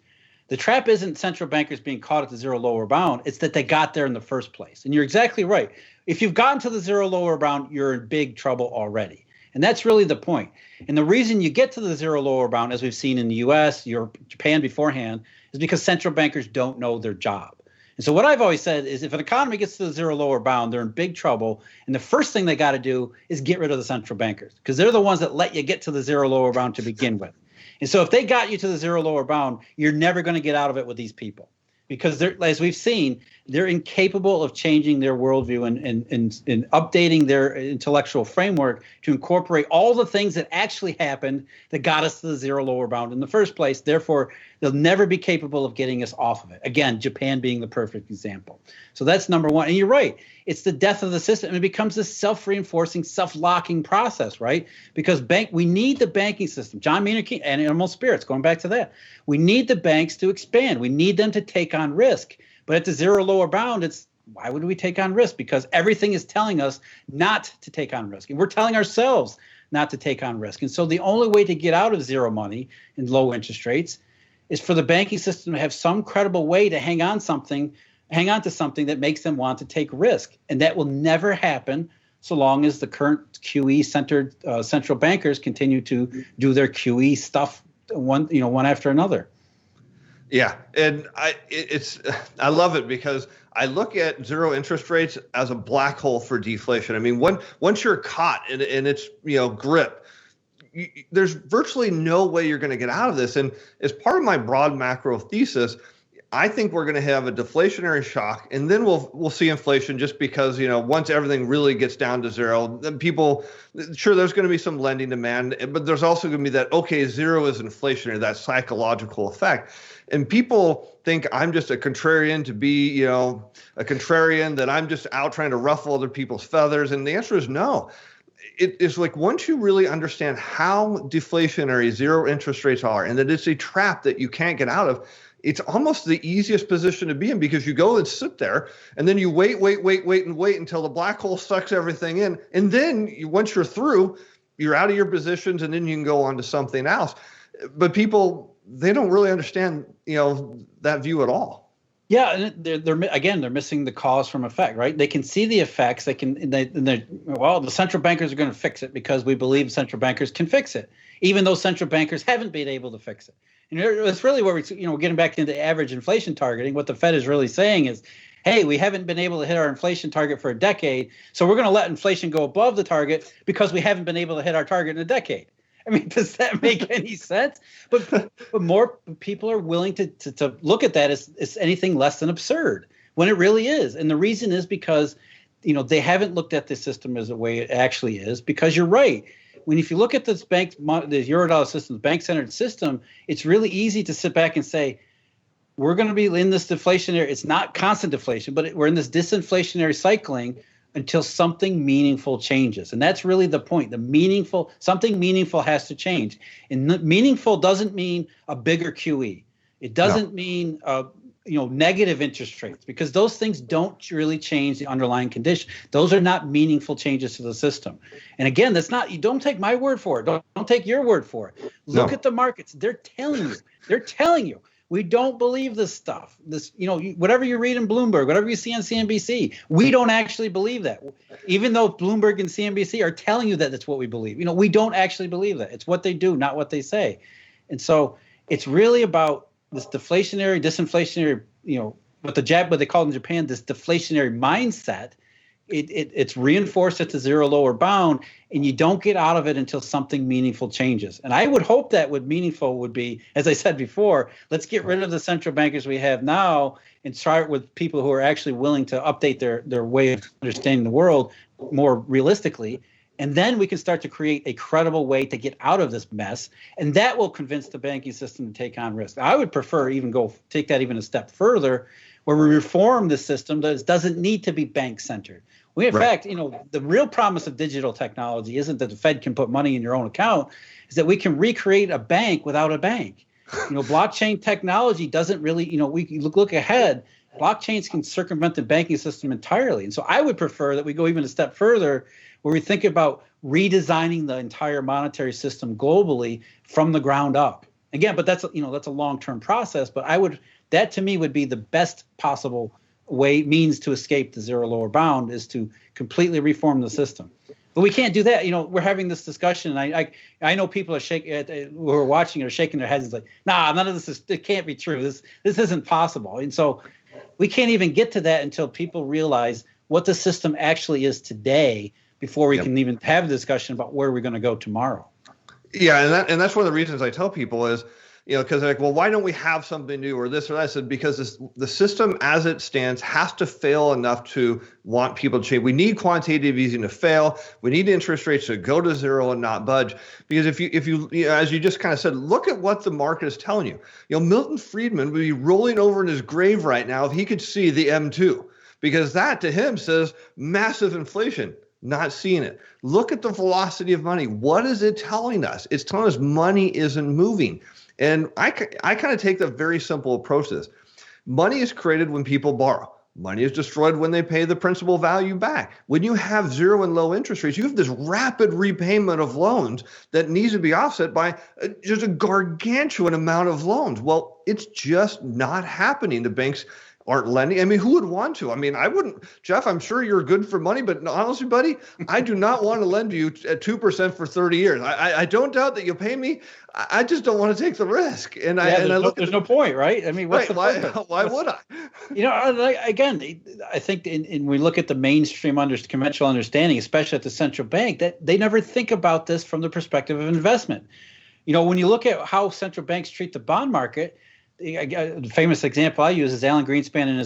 The trap isn't central bankers being caught at the zero lower bound. It's that they got there in the first place. And you're exactly right. If you've gotten to the zero lower bound, you're in big trouble already. And that's really the point. And the reason you get to the zero lower bound, as we've seen in the US, Europe, Japan beforehand, is because central bankers don't know their job. And so what I've always said is if an economy gets to the zero lower bound, they're in big trouble. And the first thing they got to do is get rid of the central bankers, because they're the ones that let you get to the zero lower bound to begin with. And so if they got you to the zero lower bound, you're never going to get out of it with these people, because they're, as we've seen, they're incapable of changing their worldview and updating their intellectual framework to incorporate all the things that actually happened that got us to the zero lower bound in the first place. Therefore, they'll never be capable of getting us off of it. Again, Japan being the perfect example. So that's number one. And you're right. It's the death of the system. And it becomes this self-reinforcing, self-locking process, right? Because we need the banking system. John Maynard and Animal Spirits, going back to that. We need the banks to expand. We need them to take on risk. But at the zero lower bound, it's why would we take on risk? Because everything is telling us not to take on risk. And we're telling ourselves not to take on risk. And so the only way to get out of zero money and low interest rates is for the banking system to have some credible way to hang on to something that makes them want to take risk. And that will never happen so long as the current QE-centered central bankers continue to do their QE stuff one after another. Yeah, and I love it because I look at zero interest rates as a black hole for deflation. I mean, once you're caught in its grip, there's virtually no way you're going to get out of this. And as part of my broad macro thesis, I think we're going to have a deflationary shock, and then we'll see inflation just because, once everything really gets down to zero, then sure, there's going to be some lending demand, but there's also going to be that, okay, zero is inflationary, that psychological effect. And people think I'm just a contrarian to be, a contrarian, that I'm just out trying to ruffle other people's feathers. And the answer is no. It's like once you really understand how deflationary zero interest rates are and that it's a trap that you can't get out of, it's almost the easiest position to be in, because you go and sit there and then you wait until the black hole sucks everything in. And then once you're through, you're out of your positions and then you can go on to something else. But people, they don't really understand, that view at all. Yeah, and they're missing the cause from effect, right? They can see the effects. The central bankers are going to fix it because we believe central bankers can fix it, even though central bankers haven't been able to fix it. And it's really where we're getting back into average inflation targeting. What the Fed is really saying is, hey, we haven't been able to hit our inflation target for a decade, so we're going to let inflation go above the target because we haven't been able to hit our target in a decade. I mean, does that make any sense? But more people are willing to look at that as anything less than absurd when it really is. And the reason is because, they haven't looked at the system as the way it actually is, because you're right. If you look at this the Eurodollar system, the bank-centered system, it's really easy to sit back and say, we're going to be in this deflationary, it's not constant deflation, but we're in this disinflationary cycling until something meaningful changes. And that's really the point. Something meaningful has to change. And meaningful doesn't mean a bigger QE. It doesn't mean negative interest rates, because those things don't really change the underlying condition. Those are not meaningful changes to the system. And again, you don't take my word for it. Don't take your word for it. Look at the markets. They're telling you. We don't believe this stuff. Whatever you read in Bloomberg, whatever you see on CNBC, we don't actually believe that. Even though Bloomberg and CNBC are telling you that that's what we believe. We don't actually believe that. It's what they do, not what they say. And so it's really about this deflationary, disinflationary, what they call in Japan, this deflationary mindset. It's reinforced at the zero lower bound, and you don't get out of it until something meaningful changes. And I would hope that meaningful would be, as I said before, let's get rid of the central bankers we have now and start with people who are actually willing to update their way of understanding the world more realistically. And then we can start to create a credible way to get out of this mess. And that will convince the banking system to take on risk. I would prefer take that even a step further, where we reform the system that doesn't need to be bank-centered. In fact, the real promise of digital technology isn't that the Fed can put money in your own account, is that we can recreate a bank without a bank. Blockchain technology doesn't really, we look ahead, blockchains can circumvent the banking system entirely. And so I would prefer that we go even a step further, where we think about redesigning the entire monetary system globally from the ground up. Again, but that's a long-term process, but that to me would be the best possible means to escape the zero lower bound, is to completely reform the system. But we can't do that. We're having this discussion, and I know people are who are watching are shaking their heads like, nah, none of this it can't be true. This isn't possible. And so we can't even get to that until people realize what the system actually is today before we can even have a discussion about where we're going to go tomorrow. Yeah, and that's one of the reasons I tell people is, because they're like, well, why don't we have something new or this or that? I said, because the system as it stands has to fail enough to want people to change. We need quantitative easing to fail. We need interest rates to go to zero and not budge. Because if you as you just kind of said, look at what the market is telling you. Milton Friedman would be rolling over in his grave right now if he could see the M2, because that to him says massive inflation. Not seeing it. Look at the velocity of money. What is it telling us? It's telling us money isn't moving. And I kind of take the very simple approach to this. Money is created when people borrow. Money is destroyed when they pay the principal value back. When you have zero and low interest rates, you have this rapid repayment of loans that needs to be offset by just a gargantuan amount of loans. Well, it's just not happening. The banks aren't lending. I mean, who would want to? I mean, I wouldn't. Jeff, I'm sure you're good for money, but honestly, buddy, I do not want to lend to you at 2% for 30 years. I don't doubt that you'll pay me. I just don't want to take the risk. And there's no point, right? I mean, why would I? Again, I think when we look at the mainstream conventional understanding, especially at the central bank, that they never think about this from the perspective of investment. When you look at how central banks treat the bond market, the famous example I use is Alan Greenspan in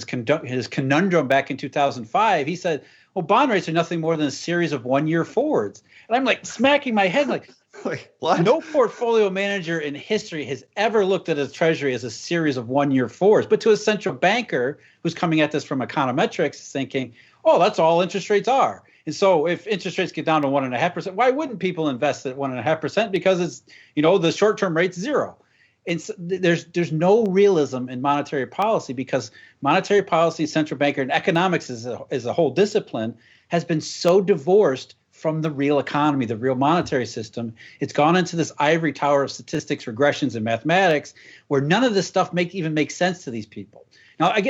his conundrum back in 2005. He said, well, bond rates are nothing more than a series of one-year forwards. And I'm like smacking my head like, what? No portfolio manager in history has ever looked at a treasury as a series of one-year forwards. But to a central banker who's coming at this from econometrics is thinking, oh, that's all interest rates are. And so if interest rates get down to 1.5%, why wouldn't people invest at 1.5%? Because it's, the short-term rate's zero. And so there's no realism in monetary policy, because monetary policy, central banker, and economics as a whole discipline has been so divorced from the real economy, the real monetary system. It's gone into this ivory tower of statistics, regressions, and mathematics, where none of this stuff even makes sense to these people. Now, I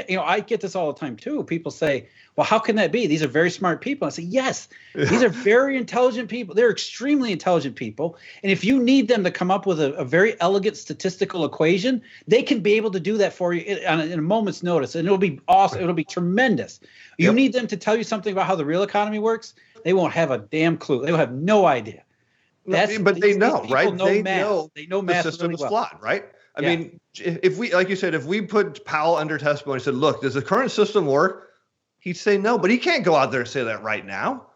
get this all the time too. People say, well, how can that be? These are very smart people. I say, yes, these are very intelligent people. They're extremely intelligent people. And if you need them to come up with a very elegant statistical equation, they can be able to do that for you in a moment's notice. And it'll be awesome. It'll be tremendous. You need them to tell you something about how the real economy works. They won't have a damn clue. They'll have no idea. But they know, right? They know math. The system really is well. flawed, right? I mean, if we, like you said, if we put Powell under testimony and said, look, does the current system work? He'd say no, but he can't go out there and say that right now.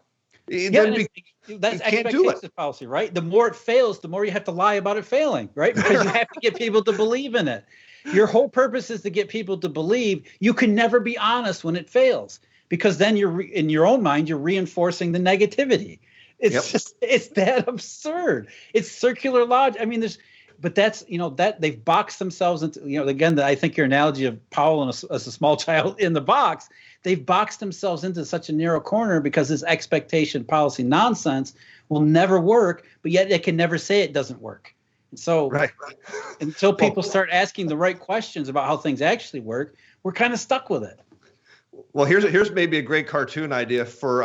That's expectations policy, right? The more it fails, the more you have to lie about it failing, right? Because you have to get people to believe in it. Your whole purpose is to get people to believe. You can never be honest when it fails, because then in your own mind, you're reinforcing the negativity. It's that absurd. It's circular logic. I mean, but that's, that they've boxed themselves into, again, I think your analogy of Powell as a small child in the box, they've boxed themselves into such a narrow corner because this expectation policy nonsense will never work, but yet they can never say it doesn't work. And so until people start asking the right questions about how things actually work, we're kind of stuck with it. Well, here's maybe a great cartoon idea for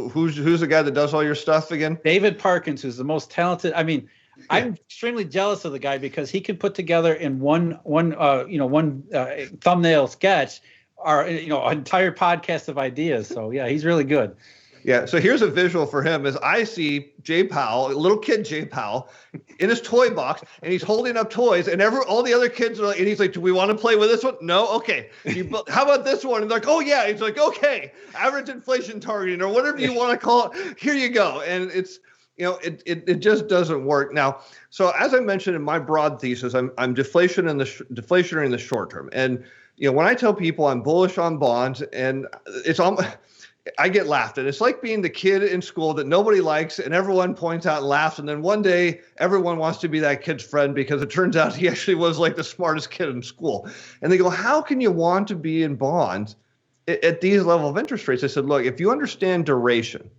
who's the guy that does all your stuff again? David Parkins, who's the most talented. I mean, I'm extremely jealous of the guy because he can put together in one thumbnail sketch our entire podcast of ideas. So yeah, he's really good. Yeah. So here's a visual for him: as I see Jay Powell, little kid Jay Powell, in his toy box, and he's holding up toys, and all the other kids are like, and he's like, "Do we want to play with this one? No, okay. How about this one?" And they're like, "Oh yeah." He's like, "Okay, average inflation targeting or whatever you want to call it. Here you go." And it's it just doesn't work now. So as I mentioned in my broad thesis, I'm deflationary in the short term, and when I tell people I'm bullish on bonds, and it's almost, I get laughed at. It's like being the kid in school that nobody likes and everyone points out and laughs. And then one day everyone wants to be that kid's friend because it turns out he actually was like the smartest kid in school. And they go, how can you want to be in bonds at these level of interest rates? I said, look, if you understand duration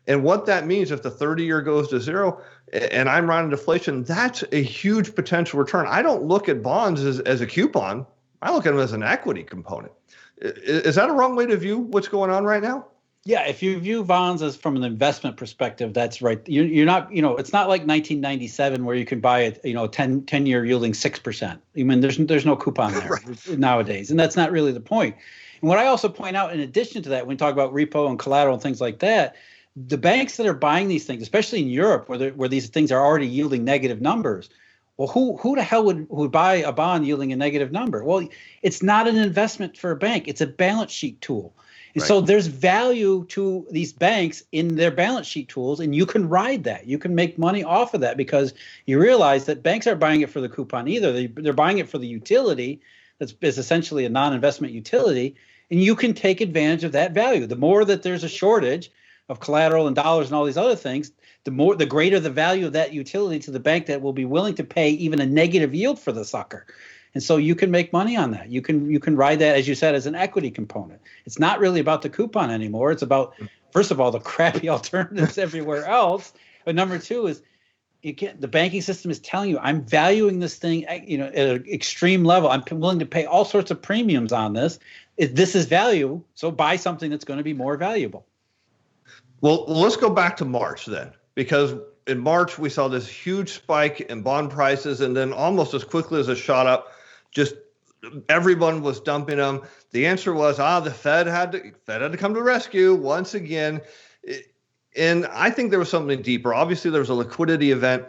and what that means, if the 30-year goes to zero and I'm running deflation, that's a huge potential return. I don't look at bonds as a coupon. I look at them as an equity component. Is that a wrong way to view what's going on right now? Yeah, if you view bonds as from an investment perspective, that's right. You're not, it's not like 1997 where you can buy it, 10-year yielding 6%. I mean, there's no coupon there nowadays, and that's not really the point. And what I also point out, in addition to that, when we talk about repo and collateral and things like that, the banks that are buying these things, especially in Europe, where these things are already yielding negative numbers, well, who the hell would buy a bond yielding a negative number? Well, it's not an investment for a bank; it's a balance sheet tool. And so there's value to these banks in their balance sheet tools, and you can ride that. You can make money off of that because you realize that banks aren't buying it for the coupon either. They're buying it for the utility that's is essentially a non-investment utility, and you can take advantage of that value. The more that there's a shortage of collateral and dollars and all these other things, the greater the value of that utility to the bank that will be willing to pay even a negative yield for the sucker. And so you can make money on that. You can ride that, as you said, as an equity component. It's not really about the coupon anymore. It's about, first of all, the crappy alternatives everywhere else. But number two is the banking system is telling you, I'm valuing this thing, at an extreme level. I'm willing to pay all sorts of premiums on this. This is value. So buy something that's going to be more valuable. Well, let's go back to March then, because in March we saw this huge spike in bond prices, and then almost as quickly as it shot up, just everyone was dumping them. The answer was, the Fed had to come to the rescue once again. And I think there was something deeper. Obviously, there was a liquidity event.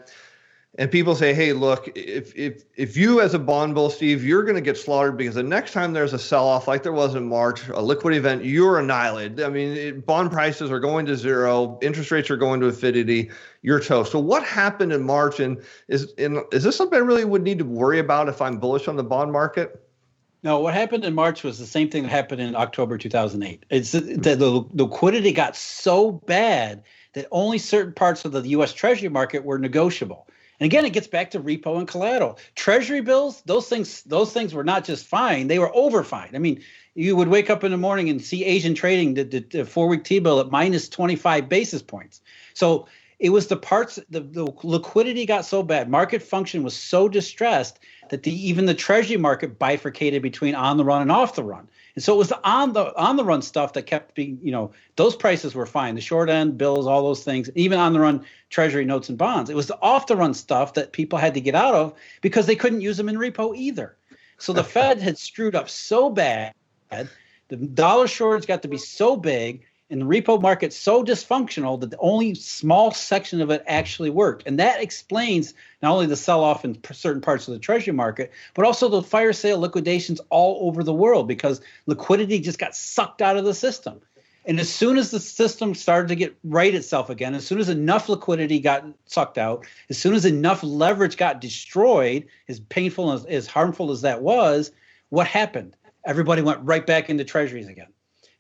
And people say, hey, look, if you as a bond bull, Steve, you're going to get slaughtered because the next time there's a sell-off like there was in March, a liquidity event, you're annihilated. I mean, bond prices are going to zero. Interest rates are going to infinity. You're toast. So what happened in March? And is this something I really would need to worry about if I'm bullish on the bond market? No, what happened in March was the same thing that happened in October 2008. It's that the liquidity got so bad that only certain parts of the U.S. Treasury market were negotiable. And again, it gets back to repo and collateral. Treasury bills, those things were not just fine; they were overfine. I mean, you would wake up in the morning and see Asian trading the 4-week T-bill at minus 25 basis points. So it was the parts, the liquidity got so bad, market function was so distressed that even the Treasury market bifurcated between on the run and off the run. And so it was the on the run stuff that kept being, those prices were fine. The short end bills, all those things, even on the run Treasury notes and bonds. It was the off the run stuff that people had to get out of because they couldn't use them in repo either. So the Fed had screwed up so bad, the dollar shortage got to be so big, and the repo market so dysfunctional that the only small section of it actually worked. And that explains not only the sell-off in certain parts of the Treasury market, but also the fire sale liquidations all over the world because liquidity just got sucked out of the system. And as soon as the system started to get right itself again, as soon as enough liquidity got sucked out, as soon as enough leverage got destroyed, as painful and as harmful as that was, what happened? Everybody went right back into Treasuries again.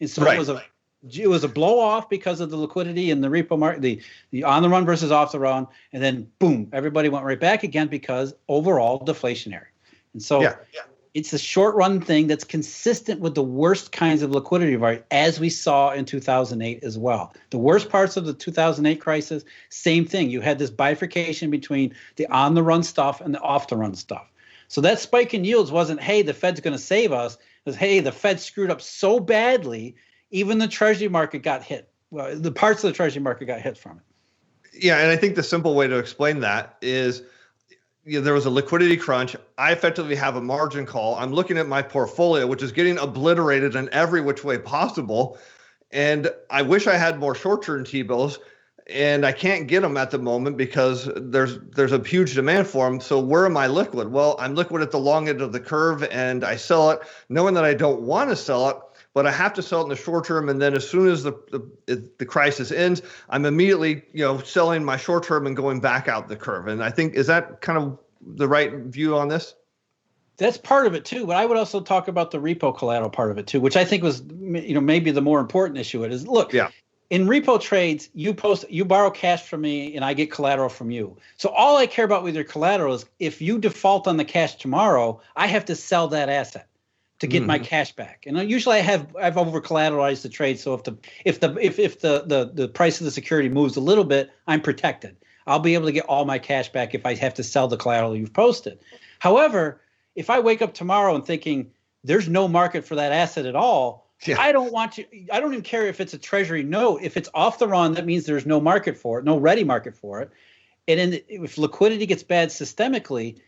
And so it was a blow off because of the liquidity in the repo market, the on the run versus off the run, and then boom, everybody went right back again because overall deflationary. And so it's a short run thing that's consistent with the worst kinds of liquidity environment as we saw in 2008 as well. The worst parts of the 2008 crisis, same thing. You had this bifurcation between the on the run stuff and the off the run stuff. So that spike in yields wasn't, hey, the Fed's going to save us. It was, hey, the Fed screwed up so badly. Even the Treasury market got hit. Well, the parts of the Treasury market got hit from it. Yeah, and I think the simple way to explain that is there was a liquidity crunch. I effectively have a margin call. I'm looking at my portfolio, which is getting obliterated in every which way possible. And I wish I had more short-term T-bills, and I can't get them at the moment because there's a huge demand for them. So where am I liquid? Well, I'm liquid at the long end of the curve, and I sell it knowing that I don't want to sell it, but I have to sell it in the short term. And then as soon as the crisis ends, I'm immediately, selling my short term and going back out the curve. And I think, is that kind of the right view on this? That's part of it too. But I would also talk about the repo collateral part of it too, which I think was, maybe the more important issue. It is, look, in repo trades, you borrow cash from me and I get collateral from you. So all I care about with your collateral is if you default on the cash tomorrow, I have to sell that asset to get my cash back. And usually I've over collateralized the trade. So if the price of the security moves a little bit, I'm protected. I'll be able to get all my cash back if I have to sell the collateral you've posted. However, if I wake up tomorrow and thinking there's no market for that asset at all, Yeah. I don't even care if it's a Treasury note. If it's off the run, that means there's no market for it, no ready market for it. And if liquidity gets bad systemically,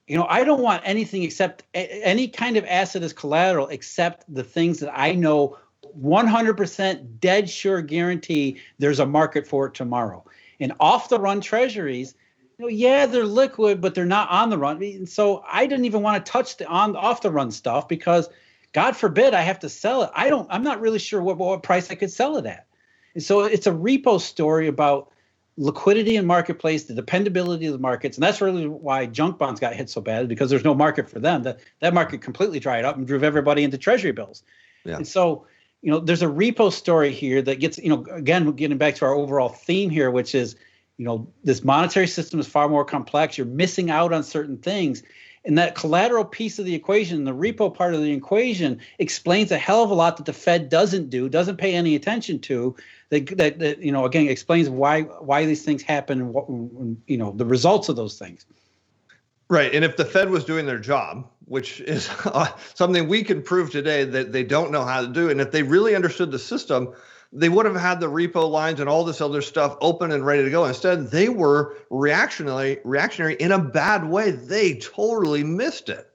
I don't want anything except any kind of asset as collateral except the things that I know 100% dead sure guarantee there's a market for it tomorrow. And off the run treasuries, they're liquid, but they're not on the run. And so I didn't even want to touch the off the run stuff because God forbid I have to sell it. I'm not really sure what price I could sell it at. And so it's a repo story about liquidity in marketplace, the dependability of the markets. And that's really why junk bonds got hit so bad, because there's no market for them. That market completely dried up and drove everybody into treasury bills. Yeah. And so, there's a repo story here that gets, again, getting back to our overall theme here, which is, this monetary system is far more complex. You're missing out on certain things. And that collateral piece of the equation, the repo part of the equation, explains a hell of a lot that the Fed doesn't pay any attention to. That again, explains why these things happen and what, the results of those things. Right. And if the Fed was doing their job, which is something we can prove today that they don't know how to do, and if they really understood the system, they would have had the repo lines and all this other stuff open and ready to go. Instead, they were reactionary in a bad way. They totally missed it.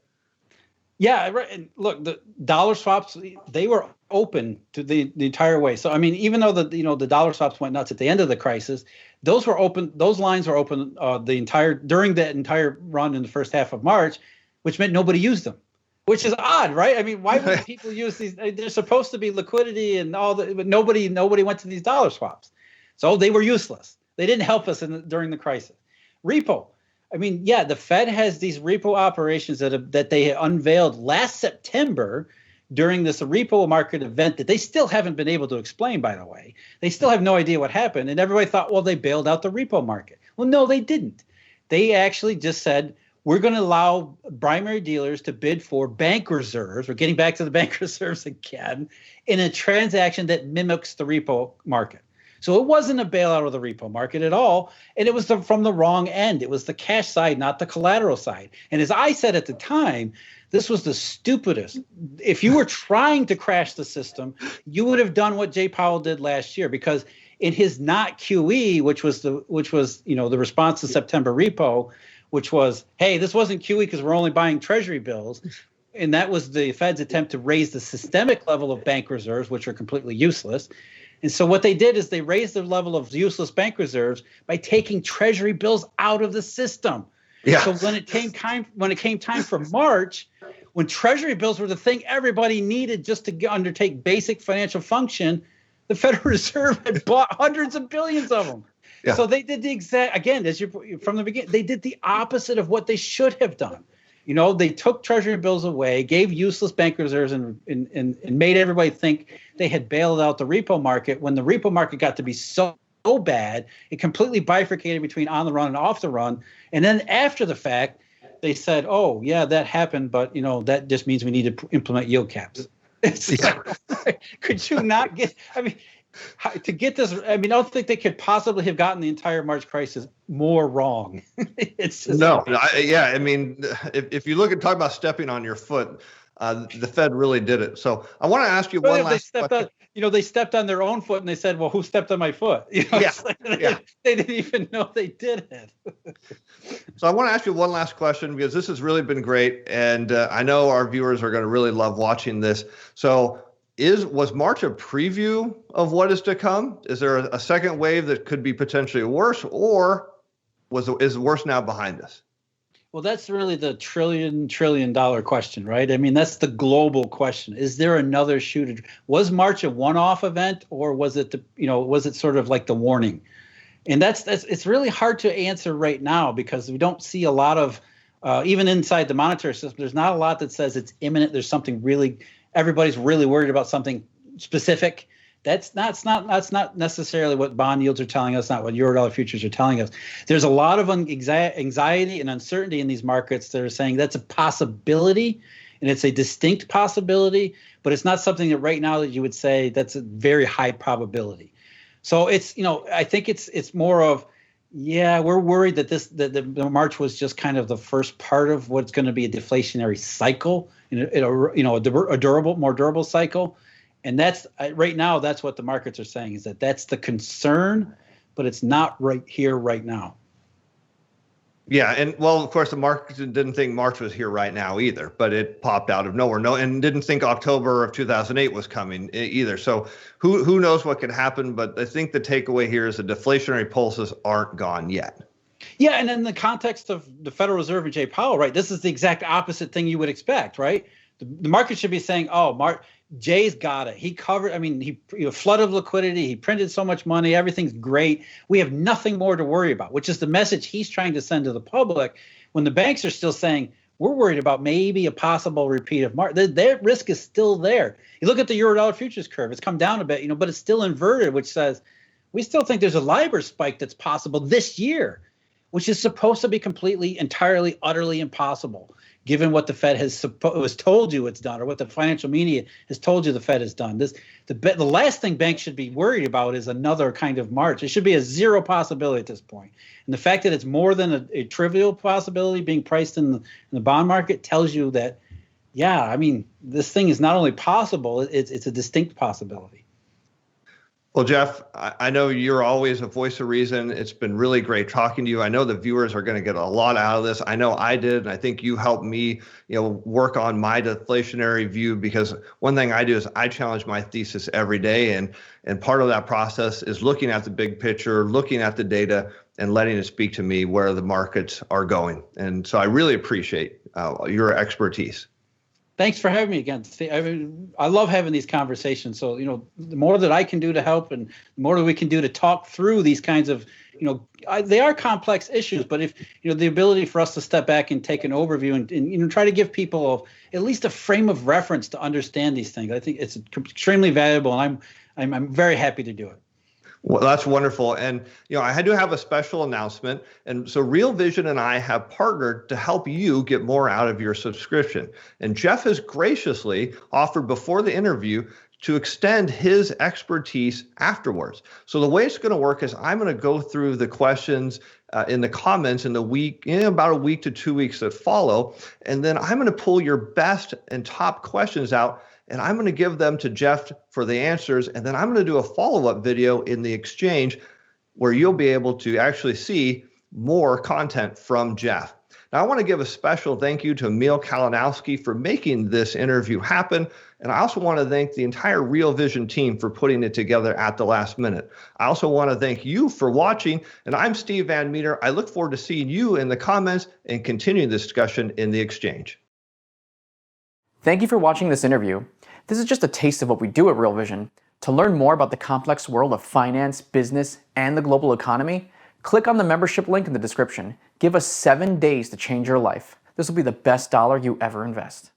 Yeah, right. And look, the dollar swaps, they were open to the entire way. So I mean, even though the dollar swaps went nuts at the end of the crisis, those were open. Those lines were open during the entire run in the first half of March, which meant nobody used them. Which is odd, right? I mean, why would people use these? They're supposed to be liquidity and all that, but nobody went to these dollar swaps, so they were useless. They didn't help us during the crisis. Repo, I mean, yeah, the Fed has these repo operations that they unveiled last September during this repo market event that they still haven't been able to explain. By the way, they still have no idea what happened, and everybody thought, well, they bailed out the repo market. Well, no, they didn't. They actually just said, we're going to allow primary dealers to bid for bank reserves. We're getting back to the bank reserves again in a transaction that mimics the repo market. So it wasn't a bailout of the repo market at all. And it was from the wrong end. It was the cash side, not the collateral side. And as I said at the time, this was the stupidest. If you were trying to crash the system, you would have done what Jay Powell did last year, because in his not QE, which was the response to September repo, which was, hey, this wasn't QE because we're only buying treasury bills. And that was the Fed's attempt to raise the systemic level of bank reserves, which are completely useless. And so what they did is they raised the level of useless bank reserves by taking treasury bills out of the system. Yeah. So when it came time for March, when treasury bills were the thing everybody needed just to undertake basic financial function, the Federal Reserve had bought hundreds of billions of them. Yeah. So they did the exact, again, from the beginning, they did the opposite of what they should have done. They took treasury bills away, gave useless bank reserves, and made everybody think they had bailed out the repo market. When the repo market got to be so bad, it completely bifurcated between on the run and off the run. And then after the fact, they said, oh, yeah, that happened, but, that just means we need to implement yield caps. Could you not get, to get this, I don't think they could possibly have gotten the entire March crisis more wrong. It's just if you look at talk about stepping on your foot, the Fed really did it. So I want to ask you one last question. They stepped on their own foot and they said, well, who stepped on my foot? They didn't even know they did it. So I want to ask you one last question, because this has really been great. And I know our viewers are going to really love watching this. So was March a preview of what is to come? Is there a second wave that could be potentially worse, or is worse now behind us? Well, that's really the trillion dollar question, right? That's the global question. Is there another shoot? Was March a one-off event, or was it was it sort of like the warning? And that's it's really hard to answer right now, because we don't see a lot of even inside the monetary system. There's not a lot that says it's imminent. There's something really. Everybody's really worried about something specific. That's not necessarily what bond yields are telling us, not what Eurodollar futures are telling us. There's a lot of anxiety and uncertainty in these markets that are saying that's a possibility, and it's a distinct possibility, but it's not something that right now that you would say that's a very high probability. So it's, I think it's more of, yeah, we're worried that the March was just kind of the first part of what's going to be a deflationary cycle, a more durable cycle. And that's right now, that's what the markets are saying, is that that's the concern, but it's not right here, right now. Yeah, and well, of course, the market didn't think March was here right now either, but it popped out of nowhere. No, and didn't think October of 2008 was coming either. So who knows what could happen? But I think the takeaway here is the deflationary pulses aren't gone yet. Yeah, and in the context of the Federal Reserve and Jay Powell, right, this is the exact opposite thing you would expect, right? The market should be saying, oh, Jay's got it. He covered, I mean, he flood of liquidity. He printed so much money. Everything's great. We have nothing more to worry about, which is the message he's trying to send to the public when the banks are still saying, we're worried about maybe a possible repeat of March. Their risk is still there. You look at the Eurodollar futures curve. It's come down a bit, but it's still inverted, which says we still think there's a LIBOR spike that's possible this year, which is supposed to be completely, entirely, utterly impossible, given what the Fed has told you it's done, or what the financial media has told you the Fed has done. The last thing banks should be worried about is another kind of March. It should be a zero possibility at this point. And the fact that it's more than a trivial possibility being priced in the bond market tells you that, yeah, I mean, this thing is not only possible, it's a distinct possibility. Well, Jeff, I know you're always a voice of reason. It's been really great talking to you. I know the viewers are going to get a lot out of this. I know I did, and I think you helped me, work on my deflationary view, because one thing I do is I challenge my thesis every day, and part of that process is looking at the big picture, looking at the data, and letting it speak to me where the markets are going. And so I really appreciate your expertise. Thanks for having me again. I love having these conversations. So, the more that I can do to help, and the more that we can do to talk through these kinds of, they are complex issues, but if, the ability for us to step back and take an overview and try to give people at least a frame of reference to understand these things, I think it's extremely valuable, and I'm very happy to do it. Well, that's wonderful. And, I do have a special announcement. And so Real Vision and I have partnered to help you get more out of your subscription. And Jeff has graciously offered before the interview to extend his expertise afterwards. So the way it's going to work is I'm going to go through the questions in the comments in about a week to 2 weeks that follow. And then I'm going to pull your best and top questions out, and I'm going to give them to Jeff for the answers. And then I'm going to do a follow-up video in the exchange where you'll be able to actually see more content from Jeff. Now, I want to give a special thank you to Emil Kalinowski for making this interview happen. And I also want to thank the entire Real Vision team for putting it together at the last minute. I also want to thank you for watching. And I'm Steve Van Metre. I look forward to seeing you in the comments and continuing the discussion in the exchange. Thank you for watching this interview. This is just a taste of what we do at Real Vision. To learn more about the complex world of finance, business, and the global economy, click on the membership link in the description. Give us 7 days to change your life. This will be the best dollar you ever invest.